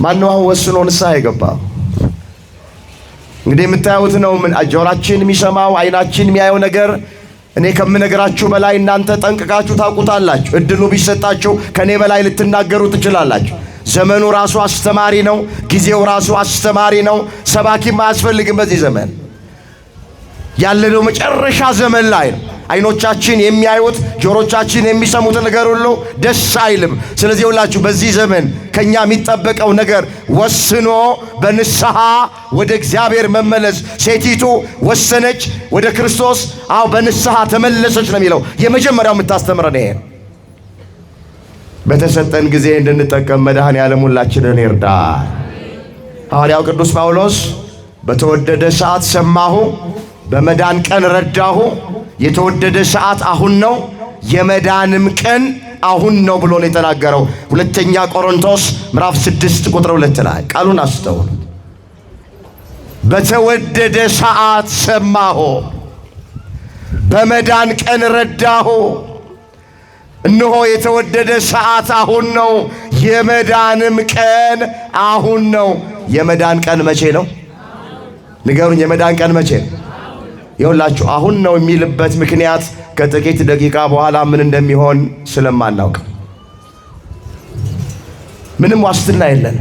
ማነው አሁን ወስኖ ንስሐ የገባው? እንግዲህ የምታዩት ነው። ጆሮአችን የሚሰማው ዓይናችን የሚያየው ነገር እኔ ከምነግራችሁ በላይ እናንተ ጠንቅቃችሁ ታውቁታላችሁ። እድሉ ቢሰጣችሁ ከኔ በላይ ልትናገሩ ትችላላችሁ። ዘመኑ ራሱ አስተማሪ ነው። ጊዜው ራሱ አስተማሪ ነው። ሰባኪም አያስፈልግም። በዚህ ዘመን ያለነው መጨረሻ ዘመን ላይ ነው። ዓይኖቻችን የሚያዩት ጆሮቻችን የሚሰሙት ነገር ሁሉ ደስ አይልም። ስለዚህ ሁላችሁ በዚህ ዘመን ከኛ የሚጠበቀው ነገር ወስኖ በንስሐ ወደ እግዚአብሔር መመለስ። ሴቲቱ ወሰነች፣ ወደ ክርስቶስ በንስሐ ተመለሰች ነው የሚለው። የመጀመሪያው የምታስተምረን ይሄ። በተሰጠን ጊዜ እንድንጠቀም መድኃኔዓለም ሁላችንን ይርዳል። ሐዋርያው ቅዱስ ጳውሎስ በተወደደ ሰዓት ሰማሁ፣ በመዳን ቀን ረዳሁ። የተወደደ ሰዓት አሁን ነው፣ የመዳንም ቀን አሁን ነው ብሎ ነው የተናገረው። ሁለተኛ ቆሮንቶስ ምዕራፍ 6 ቁጥር 2 ላይ ቃሉን አስተውሉ። በተወደደ ሰዓት ሰማሁ፣ በመዳን ቀን ረዳሁ። እነሆ የተወደደ ሰዓት አሁን ነው፣ የመዳንም ቀን አሁን ነው። የመዳን ቀን መቼ ነው? ንገሩኝ። የመዳን ቀን መቼ ነው? ይኸውላችሁ አሁን ነው የሚልበት ምክንያት ከጥቂት ደቂቃ በኋላ ምን እንደሚሆን ስለማናውቅ ምንም ዋስትና የለን።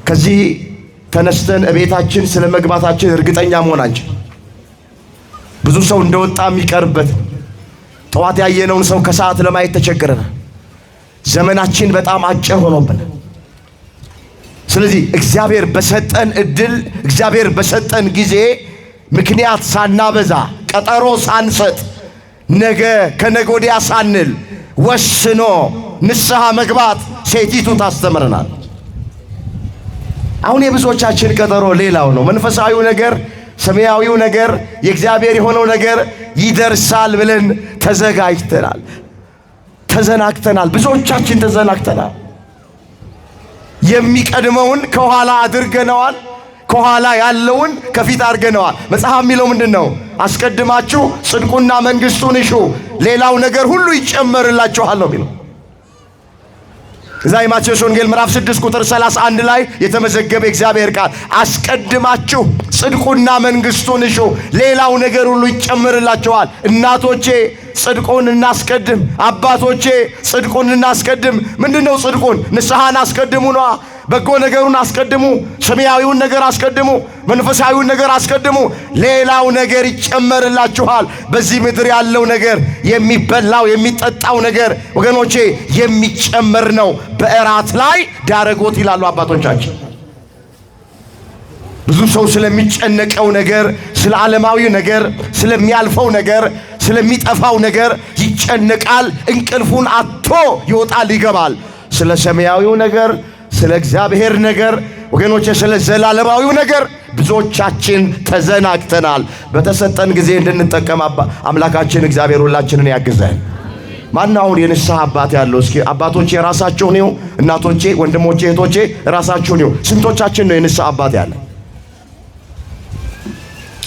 ከዚህ ተነስተን እቤታችን ስለ መግባታችን እርግጠኛ መሆን አንችል። ብዙ ሰው እንደወጣ የሚቀርበት፣ ጠዋት ያየነውን ሰው ከሰዓት ለማየት ተቸግረናል። ዘመናችን በጣም አጭር ሆኖብናል። ስለዚህ እግዚአብሔር በሰጠን እድል፣ እግዚአብሔር በሰጠን ጊዜ ምክንያት ሳናበዛ፣ ቀጠሮ ሳንሰጥ፣ ነገ ከነገ ወዲያ ሳንል ወስኖ ንስሐ መግባት ሴቲቱ ታስተምረናል። አሁን የብዙዎቻችን ቀጠሮ ሌላው ነው። መንፈሳዊው ነገር፣ ሰማያዊው ነገር፣ የእግዚአብሔር የሆነው ነገር ይደርሳል ብለን ተዘጋጅተናል። ተዘናግተናል። ብዙዎቻችን ተዘናግተናል። የሚቀድመውን ከኋላ አድርገነዋል። ከኋላ ያለውን ከፊት አድርገነዋል። መጽሐፍ የሚለው ምንድን ነው? አስቀድማችሁ ጽድቁና መንግሥቱን እሹ፣ ሌላው ነገር ሁሉ ይጨመርላችኋል ነው የሚለው። እዛ የማቴዎስ ወንጌል ምዕራፍ 6 ቁጥር 31 ላይ የተመዘገበ እግዚአብሔር ቃል አስቀድማችሁ ጽድቁና መንግሥቱን እሹ፣ ሌላው ነገር ሁሉ ይጨመርላችኋል። እናቶቼ ጽድቁን እናስቀድም፣ አባቶቼ ጽድቁን እናስቀድም። ምንድነው ጽድቁን? ንስሐን አስቀድሙ ነዋ። በጎ ነገሩን አስቀድሙ፣ ሰማያዊውን ነገር አስቀድሙ፣ መንፈሳዊውን ነገር አስቀድሙ፣ ሌላው ነገር ይጨመርላችኋል። በዚህ ምድር ያለው ነገር፣ የሚበላው የሚጠጣው ነገር ወገኖቼ የሚጨመር ነው። በእራት ላይ ዳረጎት ይላሉ አባቶቻችን። ብዙ ሰው ስለሚጨነቀው ነገር፣ ስለ ዓለማዊ ነገር፣ ስለሚያልፈው ነገር፣ ስለሚጠፋው ነገር ይጨነቃል። እንቅልፉን አጥቶ ይወጣል ይገባል። ስለ ሰማያዊው ነገር፣ ስለ እግዚአብሔር ነገር ወገኖቼ፣ ስለ ዘላለማዊው ነገር ብዙዎቻችን ተዘናግተናል። በተሰጠን ጊዜ እንድንጠቀም አምላካችን እግዚአብሔር ሁላችንን ያግዘን። ማነው አሁን የንስሐ አባት ያለው? እስኪ አባቶቼ ራሳችሁን ይሁ፣ እናቶቼ፣ ወንድሞቼ፣ እህቶቼ ራሳችሁን ይሁ። ስንቶቻችን ነው የንስሐ አባት ያለን?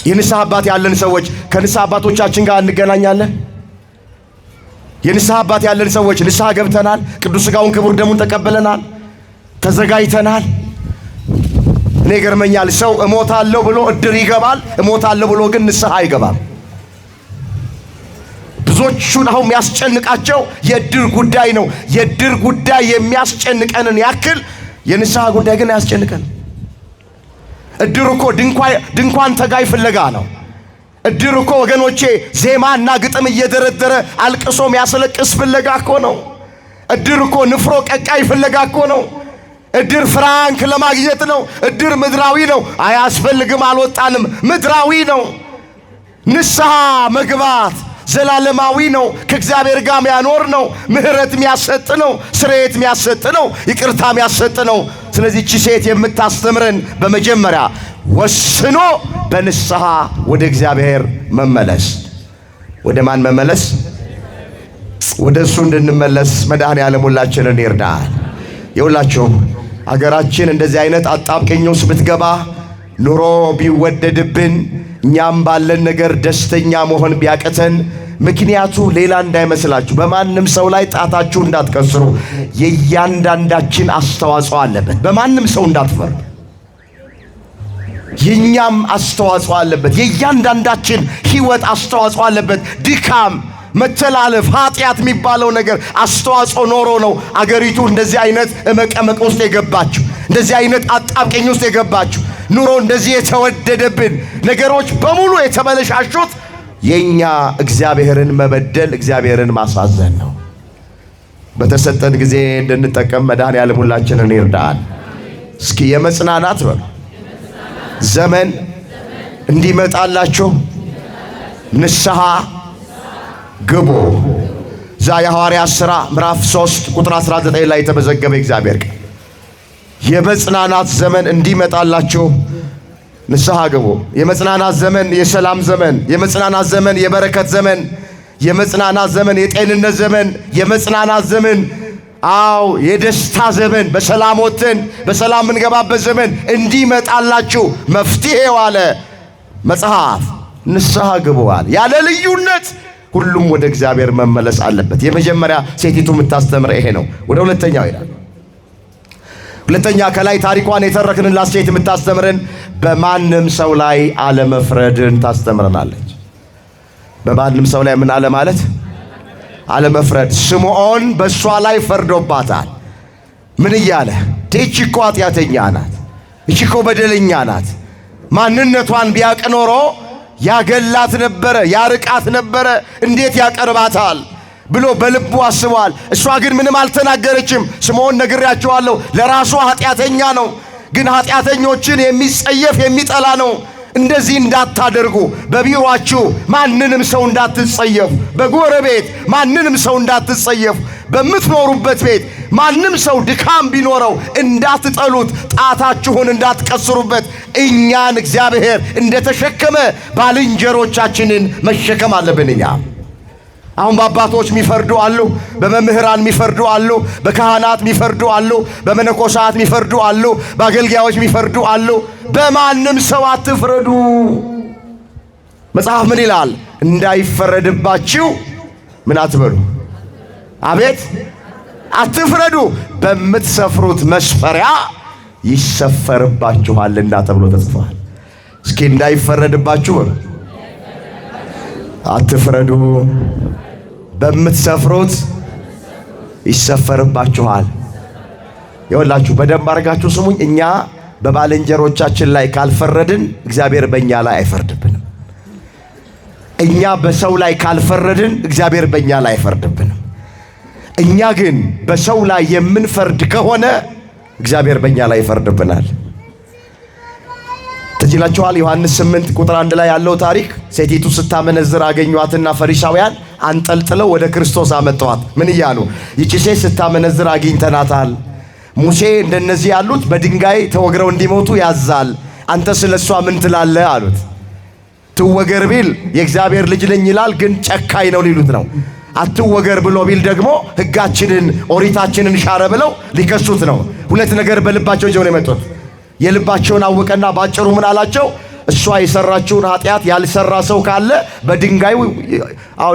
የንስሐ አባት ያለን ሰዎች ከንስሐ አባቶቻችን ጋር እንገናኛለን? የንስሐ አባት ያለን ሰዎች ንስሐ ገብተናል? ቅዱስ ሥጋውን ክቡር ደሙን ተቀበለናል? ተዘጋጅተናል? እኔ ገርመኛል። ሰው እሞታለሁ ብሎ እድር ይገባል፣ እሞታለሁ ብሎ ግን ንስሐ አይገባም። ብዙዎቹን አሁን የሚያስጨንቃቸው የእድር ጉዳይ ነው። የእድር ጉዳይ የሚያስጨንቀንን ያክል የንስሐ ጉዳይ ግን አያስጨንቀን። እድር እኮ ድንኳን ተጋይ ፍለጋ ነው። እድር እኮ ወገኖቼ ዜማና ግጥም እየደረደረ አልቅሶ የሚያስለቅስ ፍለጋ እኮ ነው። እድር እኮ ንፍሮ ቀቃይ ፍለጋ እኮ ነው። እድር ፍራንክ ለማግኘት ነው። እድር ምድራዊ ነው። አያስፈልግም፣ አልወጣንም፣ ምድራዊ ነው። ንስሐ መግባት ዘላለማዊ ነው። ከእግዚአብሔር ጋር የሚያኖር ነው። ምህረት የሚያሰጥ ነው። ስርየት የሚያሰጥ ነው። ይቅርታ የሚያሰጥ ነው። ስለዚህ እቺ ሴት የምታስተምረን በመጀመሪያ ወስኖ በንስሐ ወደ እግዚአብሔር መመለስ። ወደ ማን መመለስ? ወደ እሱ እንድንመለስ መድኃኔዓለም ሁላችንን ይርዳል። የሁላችሁ አገራችን እንደዚህ አይነት አጣብቂኝ ውስጥ ብትገባ፣ ኑሮ ቢወደድብን፣ እኛም ባለን ነገር ደስተኛ መሆን ቢያቅተን፣ ምክንያቱ ሌላ እንዳይመስላችሁ። በማንም ሰው ላይ ጣታችሁ እንዳትቀስሩ። የእያንዳንዳችን አስተዋጽኦ አለበት። በማንም ሰው እንዳትፈርዱ። የኛም አስተዋጽኦ አለበት። የእያንዳንዳችን ሕይወት አስተዋጽኦ አለበት። ድካም፣ መተላለፍ፣ ኃጢአት የሚባለው ነገር አስተዋጽኦ ኖሮ ነው አገሪቱ እንደዚህ አይነት እመቀመቅ ውስጥ የገባችሁ፣ እንደዚህ አይነት አጣብቂኝ ውስጥ የገባችሁ። ኑሮ እንደዚህ የተወደደብን፣ ነገሮች በሙሉ የተበለሻሹት የኛ እግዚአብሔርን መበደል፣ እግዚአብሔርን ማሳዘን ነው። በተሰጠን ጊዜ እንድንጠቀም መድኃኔዓለም ሁላችንን ይርዳል። እስኪ የመጽናናት በሉ ዘመን እንዲመጣላችሁ ንስሐ ግቡ። ዛ የሐዋርያት ሥራ ምዕራፍ 3 ቁጥር 19 ላይ የተመዘገበ እግዚአብሔር ቃል የመጽናናት ዘመን እንዲመጣላችሁ ንስሐ ግቡ። የመጽናናት ዘመን የሰላም ዘመን፣ የመጽናናት ዘመን የበረከት ዘመን፣ የመጽናናት ዘመን የጤንነት ዘመን፣ የመጽናናት ዘመን የደስታ ዘመን፣ በሰላም ወጥተን በሰላም እንገባበት ዘመን እንዲመጣላችሁ መፍትሄው አለ መጽሐፍ ንስሐ ግቡዋል። ያለ ልዩነት ሁሉም ወደ እግዚአብሔር መመለስ አለበት። የመጀመሪያ ሴቲቱ የምታስተምር ይሄ ነው። ወደ ሁለተኛው ይላል። ሁለተኛ ከላይ ታሪኳን የተረክንላት ሴት የምታስተምረን በማንም ሰው ላይ አለመፍረድን ታስተምረናለች። በማንም ሰው ላይ ምን አለ ማለት? አለመፍረድ። ስምዖን በእሷ ላይ ፈርዶባታል። ምን እያለ? ይህች እኮ ኃጢአተኛ ናት፣ ይህች እኮ በደለኛ ናት፣ ማንነቷን ቢያቅ ኖሮ ያገላት ነበረ፣ ያርቃት ነበረ፣ እንዴት ያቀርባታል ብሎ በልቡ አስቧል። እሷ ግን ምንም አልተናገረችም። ስምዖን ነግሬያቸዋለሁ፣ ለራሱ ኃጢአተኛ ነው፣ ግን ኃጢአተኞችን የሚጸየፍ የሚጠላ ነው። እንደዚህ እንዳታደርጉ። በቢሮአችሁ ማንንም ሰው እንዳትጸየፉ፣ በጎረቤት ማንንም ሰው እንዳትጸየፉ፣ በምትኖሩበት ቤት ማንም ሰው ድካም ቢኖረው እንዳትጠሉት፣ ጣታችሁን እንዳትቀስሩበት። እኛን እግዚአብሔር እንደተሸከመ ባልንጀሮቻችንን መሸከም አለብን። እኛ አሁን በአባቶች የሚፈርዱ አሉ፣ በመምህራን የሚፈርዱ አሉ፣ በካህናት የሚፈርዱ አሉ፣ በመነኮሳት የሚፈርዱ አሉ፣ በአገልጋዮች የሚፈርዱ አሉ። በማንም ሰው አትፍረዱ። መጽሐፍ ምን ይላል? እንዳይፈረድባችሁ ምን አትበሉ? አቤት አትፍረዱ፣ በምትሰፍሩት መስፈሪያ ይሰፈርባችኋልና ተብሎ ተጽፏል። እስኪ እንዳይፈረድባችሁ አትፍረዱ፣ በምትሰፍሩት ይሰፈርባችኋል። ይኸውላችሁ በደንብ አድርጋችሁ ስሙኝ። እኛ በባልንጀሮቻችን ላይ ካልፈረድን እግዚአብሔር በእኛ ላይ አይፈርድብንም። እኛ በሰው ላይ ካልፈረድን እግዚአብሔር በእኛ ላይ አይፈርድብንም። እኛ ግን በሰው ላይ የምንፈርድ ከሆነ እግዚአብሔር በእኛ ላይ ይፈርድብናል። ትዝ ይላችኋል ዮሐንስ 8 ቁጥር 1 ላይ ያለው ታሪክ። ሴቲቱ ስታመነዝር አገኟትና ፈሪሳውያን አንጠልጥለው ወደ ክርስቶስ አመጣዋት። ምን እያሉ? ይቺ ሴት ስታመነዝር አግኝተናታል። ሙሴ እንደነዚህ ያሉት በድንጋይ ተወግረው እንዲሞቱ ያዛል። አንተ ስለሷ ምን ትላለህ አሉት። ትወገር ቢል የእግዚአብሔር ልጅ ነኝ ይላል፣ ግን ጨካኝ ነው ሊሉት ነው። አትወገር ብሎ ቢል ደግሞ ሕጋችንን ኦሪታችንን ሻረ ብለው ሊከሱት ነው። ሁለት ነገር በልባቸው ይዘው ነው የመጡት። የልባቸውን አወቀና ባጭሩ ምን አላቸው? እሷ የሰራችውን ኃጢአት ያልሰራ ሰው ካለ በድንጋይ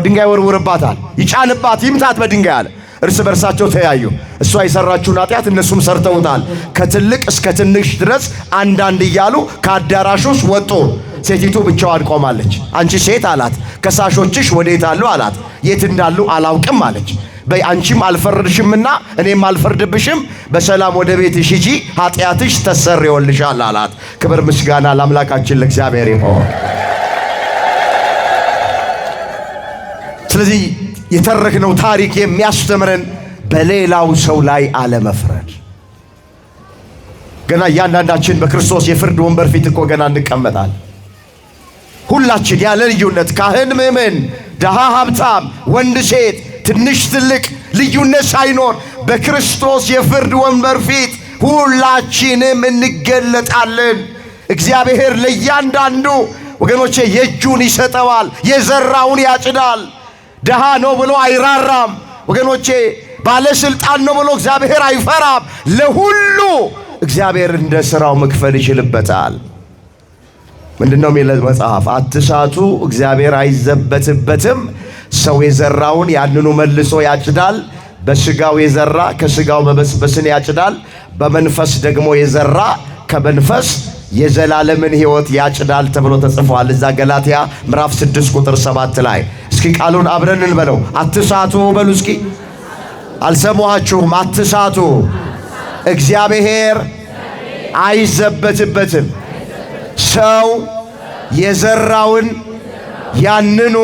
ድንጋይ ወርውርባታል፣ ይጫንባት፣ ይምታት በድንጋይ አለ። እርስ በርሳቸው ተያዩ። እሷ የሰራችውን ኃጢአት እነሱም ሰርተውታል። ከትልቅ እስከ ትንሽ ድረስ አንዳንድ እያሉ ከአዳራሹ ውስጥ ወጡ። ሴቲቱ ብቻዋን ቆማለች። አንቺ ሴት አላት፣ ከሳሾችሽ ወዴት አሉ አላት። የት እንዳሉ አላውቅም አለች። በይ አንቺም አልፈረድሽምና እኔም አልፈርድብሽም፣ በሰላም ወደ ቤትሽ ሂጂ፣ ኃጢአትሽ ተሰርዮልሻል አላት። ክብር ምስጋና ለአምላካችን ለእግዚአብሔር ይሁን። ስለዚህ የተረክነው ታሪክ የሚያስተምረን በሌላው ሰው ላይ አለመፍረድ። ገና እያንዳንዳችን በክርስቶስ የፍርድ ወንበር ፊት እኮ ገና እንቀመጣል። ሁላችን ያለ ልዩነት፣ ካህን ምእመን፣ ደሃ ሀብታም፣ ወንድ ሴት፣ ትንሽ ትልቅ ልዩነት ሳይኖር በክርስቶስ የፍርድ ወንበር ፊት ሁላችንም እንገለጣለን። እግዚአብሔር ለእያንዳንዱ ወገኖቼ የእጁን ይሰጠዋል፣ የዘራውን ያጭዳል። ደሃ ነው ብሎ አይራራም ወገኖቼ። ባለስልጣን ነው ብሎ እግዚአብሔር አይፈራም። ለሁሉ እግዚአብሔር እንደ ሥራው መክፈል ይችልበታል። ምንድነው የሚለው መጽሐፍ? አትሳቱ፣ እግዚአብሔር አይዘበትበትም። ሰው የዘራውን ያንኑ መልሶ ያጭዳል። በስጋው የዘራ ከስጋው መበስበስን ያጭዳል። በመንፈስ ደግሞ የዘራ ከመንፈስ የዘላለምን ሕይወት ያጭዳል ተብሎ ተጽፏል። እዛ ገላትያ ምዕራፍ 6 ቁጥር 7 ላይ። እስኪ ቃሉን አብረን እንበለው። አትሳቱ በሉ እስኪ። አልሰማችሁም? አትሳቱ፣ እግዚአብሔር አይዘበትበትም። ሰው የዘራውን ያንኑ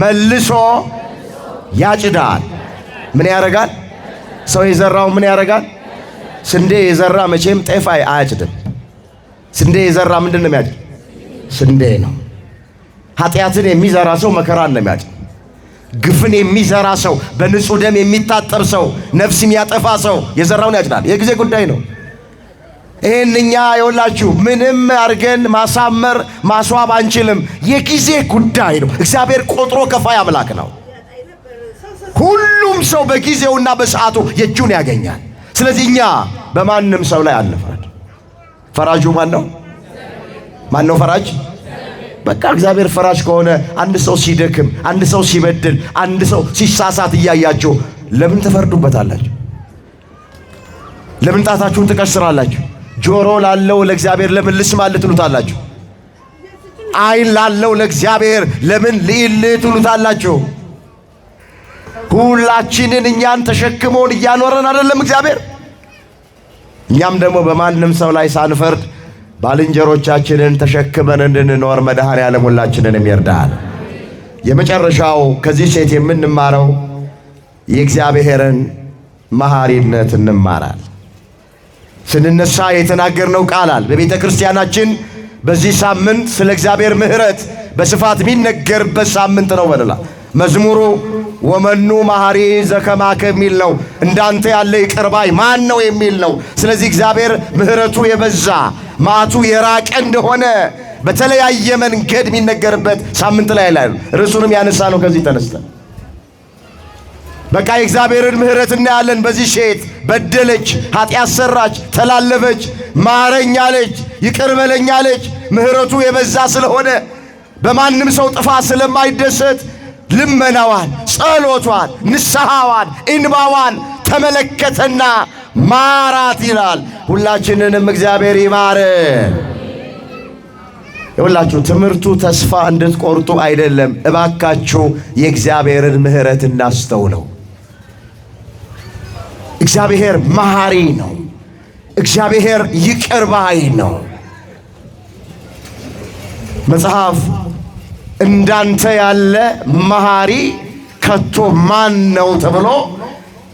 መልሶ ያጭዳል። ምን ያረጋል? ሰው የዘራውን ምን ያረጋል? ስንዴ የዘራ መቼም ጤፍ አያጭድም። ስንዴ የዘራ ምንድን ነው የሚያጭድ? ስንዴ ነው። ኃጢአትን የሚዘራ ሰው መከራን ነው የሚያጭድ። ግፍን የሚዘራ ሰው፣ በንጹህ ደም የሚታጠብ ሰው፣ ነፍስ የሚያጠፋ ሰው የዘራውን ያጭዳል። የጊዜ ጉዳይ ነው። ይሄን እኛ የወላችሁ ምንም አርገን ማሳመር ማስዋብ አንችልም። የጊዜ ጉዳይ ነው። እግዚአብሔር ቆጥሮ ከፋይ አምላክ ነው። ሁሉም ሰው በጊዜውና በሰዓቱ የእጁን ያገኛል። ስለዚህ እኛ በማንም ሰው ላይ አንፍረድ። ፈራጁ ማን ነው? ማን ነው ፈራጅ? በቃ እግዚአብሔር ፈራጅ ከሆነ አንድ ሰው ሲደክም፣ አንድ ሰው ሲበድል፣ አንድ ሰው ሲሳሳት እያያችሁ ለምን ትፈርዱበታላችሁ? ለምን ጣታችሁን ትቀስራላችሁ? ጆሮ ላለው ለእግዚአብሔር ለምን ልስማልህ ትሉታላችሁ? ዓይን ላለው ለእግዚአብሔር ለምን ልይልህ ትሉታላችሁ? ሁላችንን እኛን ተሸክሞን እያኖረን አይደለም እግዚአብሔር? እኛም ደግሞ በማንም ሰው ላይ ሳንፈርድ ባልንጀሮቻችንን ተሸክመን እንድንኖር መድኃኔዓለም ሁላችንንም ይርዳል። የመጨረሻው ከዚህ ሴት የምንማረው የእግዚአብሔርን መሐሪነት እንማራል። ስንነሳ የተናገርነው ቃላል በቤተ ክርስቲያናችን በዚህ ሳምንት ስለ እግዚአብሔር ምሕረት በስፋት የሚነገርበት ሳምንት ነው። በደላ መዝሙሩ ወመኑ መሐሪ ዘከማከ የሚል ነው። እንዳንተ ያለ ይቅር ባይ ማን ነው የሚል ነው። ስለዚህ እግዚአብሔር ምሕረቱ የበዛ መዓቱ የራቀ እንደሆነ በተለያየ መንገድ የሚነገርበት ሳምንት ላይ ርዕሱንም ያነሳ ነው። ከዚህ ተነስተን በቃ የእግዚአብሔርን ምሕረት እናያለን። በዚህ ሴት በደለች፣ ኃጢአት ሰራች፣ ተላለፈች፣ ማረኝ አለች፣ ይቅር በለኝ አለች። ምሕረቱ የበዛ ስለሆነ በማንም ሰው ጥፋት ስለማይደሰት ልመናዋን፣ ጸሎቷን፣ ንስሐዋን፣ እንባዋን ተመለከተና ማራት ይላል። ሁላችንንም እግዚአብሔር ይማረን። ይኸውላችሁ ትምህርቱ ተስፋ እንድትቆርጡ አይደለም። እባካችሁ የእግዚአብሔርን ምሕረት እናስተውለው። እግዚአብሔር መሐሪ ነው። እግዚአብሔር ይቅር ባይ ነው። መጽሐፍ እንዳንተ ያለ መሐሪ ከቶ ማን ነው ተብሎ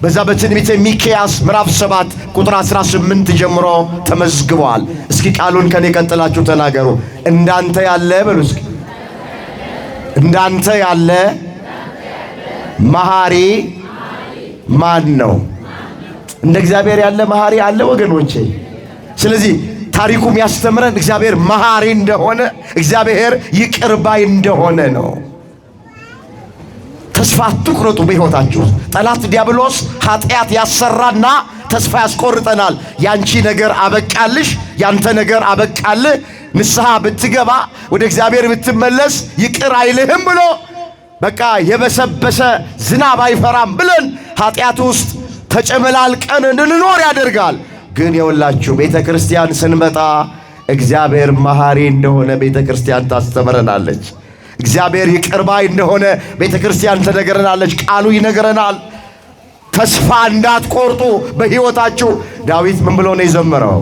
በዛ በትንቢተ ሚክያስ ምዕራፍ 7 ቁጥር 18 ጀምሮ ተመዝግቧል። እስኪ ቃሉን ከኔ ቀጥላችሁ ተናገሩ። እንዳንተ ያለ በሉ እስኪ። እንዳንተ ያለ መሐሪ ማን ነው? እንደ እግዚአብሔር ያለ መሐሪ አለ ወገኖቼ? ስለዚህ ታሪኩ የሚያስተምረን እግዚአብሔር መሐሪ እንደሆነ፣ እግዚአብሔር ይቅር ባይ እንደሆነ ነው። ተስፋ አትቁረጡ በሕይወታችሁ። ጠላት ዲያብሎስ ኃጢአት ያሰራና ተስፋ ያስቆርጠናል። ያንቺ ነገር አበቃልሽ፣ ያንተ ነገር አበቃልህ፣ ንስሐ ብትገባ ወደ እግዚአብሔር ብትመለስ ይቅር አይልህም ብሎ በቃ የበሰበሰ ዝናብ አይፈራም ብለን ኃጢአት ውስጥ ተጨመላልቀን እንድንኖር ያደርጋል። ግን የውላችሁ ቤተ ክርስቲያን ስንመጣ እግዚአብሔር መሐሪ እንደሆነ ቤተ ክርስቲያን ታስተምረናለች። እግዚአብሔር ይቅር ባይ እንደሆነ ቤተ ክርስቲያን ትነግረናለች። ቃሉ ይነግረናል። ተስፋ እንዳትቆርጡ በሕይወታችሁ። ዳዊት ምን ብሎ ነው የዘመረው?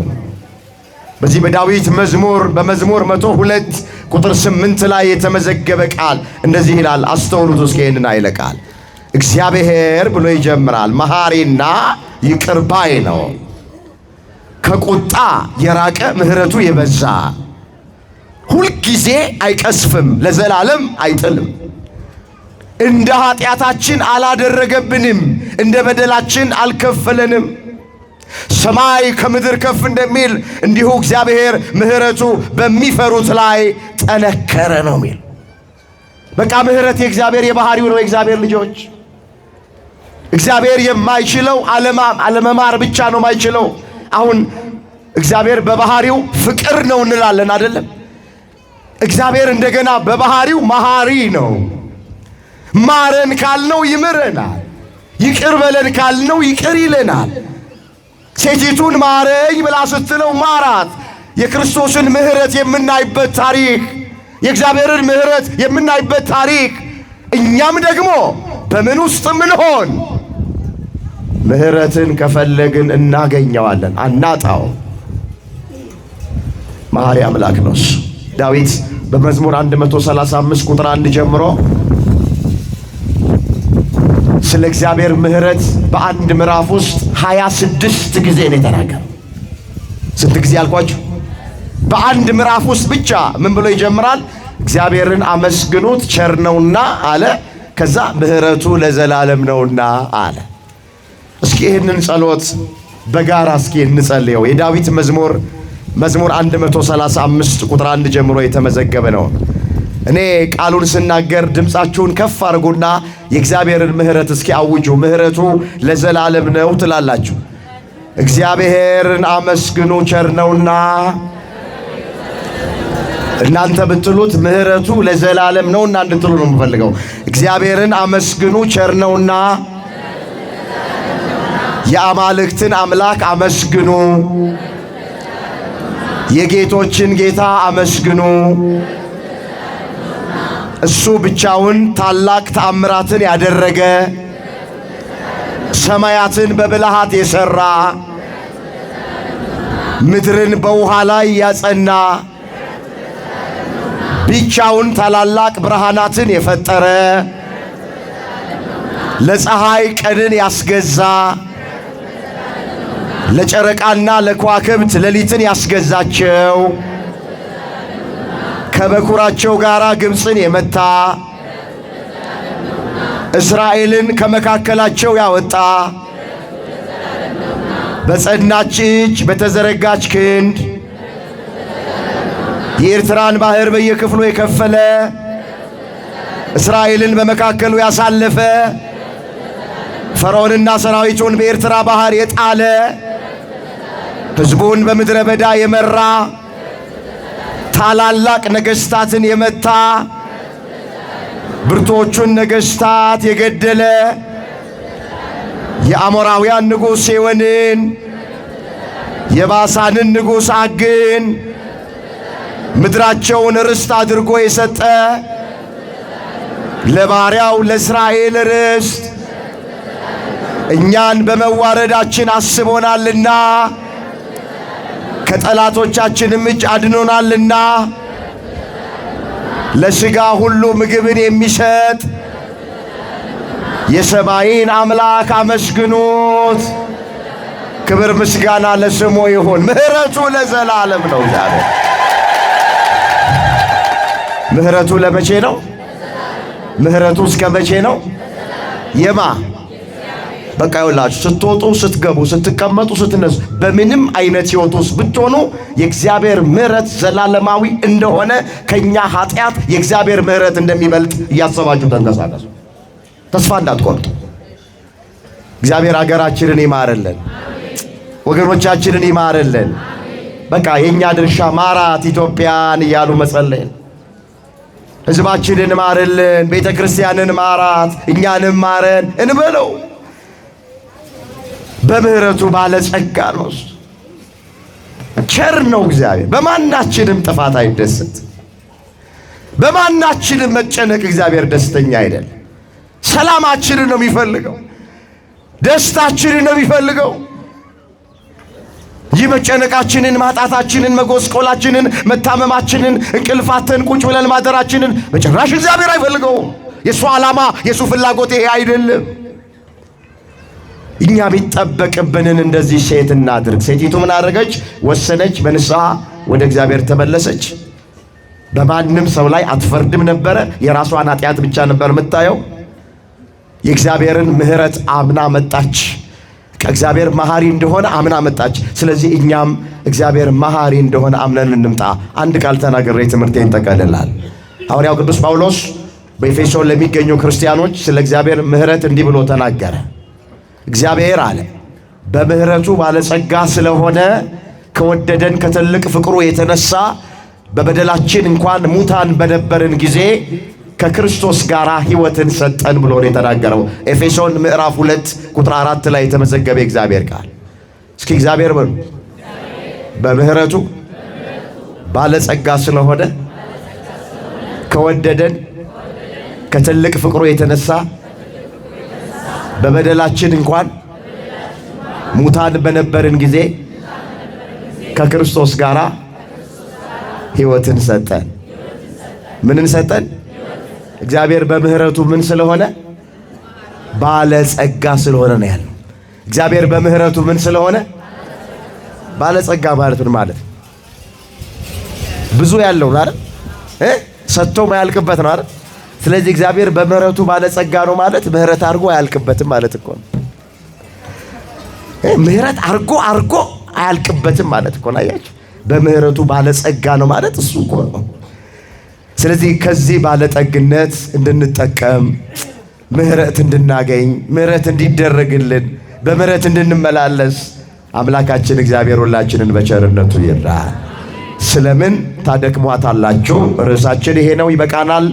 በዚህ በዳዊት መዝሙር በመዝሙር 102 ቁጥር 8 ላይ የተመዘገበ ቃል እንደዚህ ይላል። አስተውሉት እስኪ ይህንን ኃይለ ቃል። እግዚአብሔር ብሎ ይጀምራል። መሐሪና ይቅር ባይ ነው፣ ከቁጣ የራቀ ምሕረቱ የበዛ፣ ሁልጊዜ አይቀስፍም፣ ለዘላለም አይጥልም። እንደ ኃጢአታችን አላደረገብንም፣ እንደ በደላችን አልከፈለንም። ሰማይ ከምድር ከፍ እንደሚል እንዲሁ እግዚአብሔር ምሕረቱ በሚፈሩት ላይ ጠነከረ ነው የሚል። በቃ ምሕረት የእግዚአብሔር የባህሪው ነው። የእግዚአብሔር ልጆች እግዚአብሔር የማይችለው አለመማር ብቻ ነው የማይችለው። አሁን እግዚአብሔር በባህሪው ፍቅር ነው እንላለን አይደለም? እግዚአብሔር እንደገና በባህሪው መሐሪ ነው። ማረን ካልነው ይምረናል፣ ይቅር በለን ካልነው ይቅር ይለናል። ሴቲቱን ማረኝ ብላ ስትለው ማራት። የክርስቶስን ምሕረት የምናይበት ታሪክ፣ የእግዚአብሔርን ምሕረት የምናይበት ታሪክ። እኛም ደግሞ በምን ውስጥ ምንሆን ምሕረትን ከፈለግን እናገኘዋለን፣ አናጣው። መሐሪ አምላክ ነው። ዳዊት በመዝሙር 135 ቁጥር 1 ጀምሮ ስለ እግዚአብሔር ምሕረት በአንድ ምዕራፍ ውስጥ 26 ጊዜ ነው የተናገረው። ስንት ጊዜ አልኳችሁ? በአንድ ምዕራፍ ውስጥ ብቻ ምን ብሎ ይጀምራል? እግዚአብሔርን አመስግኑት ቸር ነውና አለ። ከዛ ምሕረቱ ለዘላለም ነውና አለ። እስኪ ይህንን ጸሎት በጋራ እስኪ እንጸልየው። የዳዊት መዝሙር 135 ቁጥር 1 ጀምሮ የተመዘገበ ነው። እኔ ቃሉን ስናገር ድምፃችሁን ከፍ አድርጉና የእግዚአብሔርን ምሕረት እስኪ አውጁ። ምሕረቱ ለዘላለም ነው ትላላችሁ። እግዚአብሔርን አመስግኑ ቸር ነውና። እናንተ ብትሉት ምሕረቱ ለዘላለም ነውና እንድትሉ ነው የምፈልገው። እግዚአብሔርን አመስግኑ ቸር ነውና። የአማልክትን አምላክ አመስግኑ፣ የጌቶችን ጌታ አመስግኑ። እሱ ብቻውን ታላቅ ተአምራትን ያደረገ፣ ሰማያትን በብልሃት የሠራ፣ ምድርን በውሃ ላይ ያጸና፣ ብቻውን ታላላቅ ብርሃናትን የፈጠረ፣ ለፀሐይ ቀንን ያስገዛ፣ ለጨረቃና ለከዋክብት ሌሊትን ያስገዛቸው፣ ከበኩራቸው ጋር ግብፅን የመታ፣ እስራኤልን ከመካከላቸው ያወጣ፣ በጸናች እጅ በተዘረጋች ክንድ የኤርትራን ባህር በየክፍሉ የከፈለ፣ እስራኤልን በመካከሉ ያሳለፈ፣ ፈርዖንና ሰራዊቱን በኤርትራ ባህር የጣለ፣ ሕዝቡን በምድረ በዳ የመራ፣ ታላላቅ ነገሥታትን የመታ፣ ብርቶቹን ነገሥታት የገደለ፣ የአሞራውያን ንጉሥ ሴዎንን፣ የባሳንን ንጉሥ ዐግን ምድራቸውን ርስት አድርጎ የሰጠ፣ ለባሪያው ለእስራኤል ርስት እኛን በመዋረዳችን አስቦናልና ከጠላቶቻችንም እጅ አድኖናልና ለሥጋ ሁሉ ምግብን የሚሰጥ የሰማይን አምላክ አመስግኑት። ክብር ምስጋና ለስሙ ይሁን። ምሕረቱ ለዘላለም ነው። ዛሬ ምሕረቱ ለመቼ ነው? ምሕረቱ እስከ መቼ ነው? የማ በቃ ይውላችሁ፣ ስትወጡ፣ ስትገቡ፣ ስትቀመጡ፣ ስትነሱ፣ በምንም አይነት ሕይወት ውስጥ ብትሆኑ የእግዚአብሔር ምሕረት ዘላለማዊ እንደሆነ ከኛ ኃጢአት የእግዚአብሔር ምሕረት እንደሚበልጥ እያሰባችሁ ተንቀሳቀሱ። ተስፋ እንዳትቆርጡ። እግዚአብሔር ሀገራችንን ይማርልን፣ ወገኖቻችንን ይማርልን። በቃ የኛ ድርሻ ማራት ኢትዮጵያን እያሉ መጸለይ፣ ሕዝባችንን ማርልን፣ ቤተ ክርስቲያንን ማራት፣ እኛንም ማረን እንበለው። በምህረቱ ባለጸጋ ነው። ቸር ነው እግዚአብሔር። በማናችንም ጥፋት አይደሰት። በማናችንም መጨነቅ እግዚአብሔር ደስተኛ አይደለም። ሰላማችንን ነው የሚፈልገው። ደስታችንን ነው የሚፈልገው። ይህ መጨነቃችንን፣ ማጣታችንን፣ መጎስቆላችንን፣ መታመማችንን፣ እንቅልፋተን ቁጭ ብለን ማደራችንን በጭራሽ እግዚአብሔር አይፈልገውም። የሱ ዓላማ የሱ ፍላጎት ይሄ አይደለም። እኛ ቢጠበቅብንን እንደዚህ ሴት እናድርግ። ሴቲቱ ምን አደረገች? ወሰነች። በንስሐ ወደ እግዚአብሔር ተመለሰች። በማንም ሰው ላይ አትፈርድም ነበረ። የራሷን ኃጢአት ብቻ ነበር የምታየው። የእግዚአብሔርን ምሕረት አምና መጣች። ከእግዚአብሔር መሐሪ እንደሆነ አምና መጣች። ስለዚህ እኛም እግዚአብሔር መሐሪ እንደሆነ አምነን እንምጣ። አንድ ቃል ተናግሬ ትምህርቴን ጠቀልላል። ሐዋርያው ቅዱስ ጳውሎስ በኤፌሶን ለሚገኙ ክርስቲያኖች ስለ እግዚአብሔር ምሕረት እንዲህ ብሎ ተናገረ። እግዚአብሔር አለ በምሕረቱ ባለጸጋ ስለሆነ ከወደደን ከትልቅ ፍቅሩ የተነሳ በበደላችን እንኳን ሙታን በነበርን ጊዜ ከክርስቶስ ጋር ሕይወትን ሰጠን ብሎ ነው የተናገረው። ኤፌሶን ምዕራፍ 2 ቁጥር 4 ላይ የተመዘገበ እግዚአብሔር ቃል። እስኪ እግዚአብሔር በሉ በምሕረቱ ባለጸጋ ስለሆነ ከወደደን ከትልቅ ፍቅሩ የተነሳ በበደላችን እንኳን ሙታን በነበርን ጊዜ ከክርስቶስ ጋር ሕይወትን ሰጠን። ምንን ሰጠን? እግዚአብሔር በምህረቱ ምን ስለሆነ? ባለጸጋ ስለሆነ ነው ያለው። እግዚአብሔር በምህረቱ ምን ስለሆነ? ባለጸጋ ማለት ምን ማለት? ብዙ ያለው ነው አይደል? ሰጥቶ ማያልቅበት ነው አይደል? ስለዚህ እግዚአብሔር በምህረቱ ባለጸጋ ነው ማለት ምህረት አርጎ አያልቅበትም ማለት እኮ ነው። ምህረት አርጎ አያልቅበትም ማለት እኮ ነው። አያችሁ? በምህረቱ ባለጸጋ ነው ማለት እሱ እኮ ነው። ስለዚህ ከዚህ ባለጠግነት እንድንጠቀም፣ ምህረት እንድናገኝ፣ ምህረት እንዲደረግልን፣ በምህረት እንድንመላለስ አምላካችን እግዚአብሔር ሁላችንን በቸርነቱ ይርዳን። ስለምን ታደክሟታላችሁ? ርዕሳችን ይሄ ነው። ይበቃናል።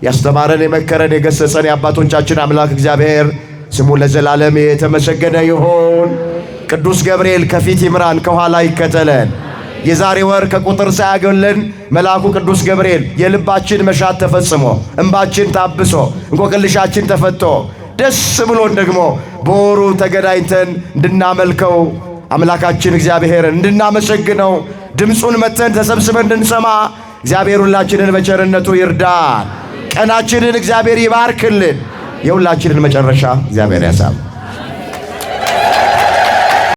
ያስተማረን የመከረን የገሰጸን የአባቶቻችን አምላክ እግዚአብሔር ስሙ ለዘላለም የተመሰገነ ይሁን። ቅዱስ ገብርኤል ከፊት ይምራን፣ ከኋላ ይከተለን። የዛሬ ወር ከቁጥር ሳያገለን መልአኩ ቅዱስ ገብርኤል የልባችን መሻት ተፈጽሞ እንባችን ታብሶ እንቆቅልሻችን ተፈቶ ደስ ብሎን ደግሞ በወሩ ተገናኝተን እንድናመልከው አምላካችን እግዚአብሔርን እንድናመሰግነው ድምፁን መተን ተሰብስበን እንድንሰማ እግዚአብሔር ሁላችንን በቸርነቱ ይርዳን። ቀናችንን እግዚአብሔር ይባርክልን። የሁላችንን መጨረሻ እግዚአብሔር ያሳም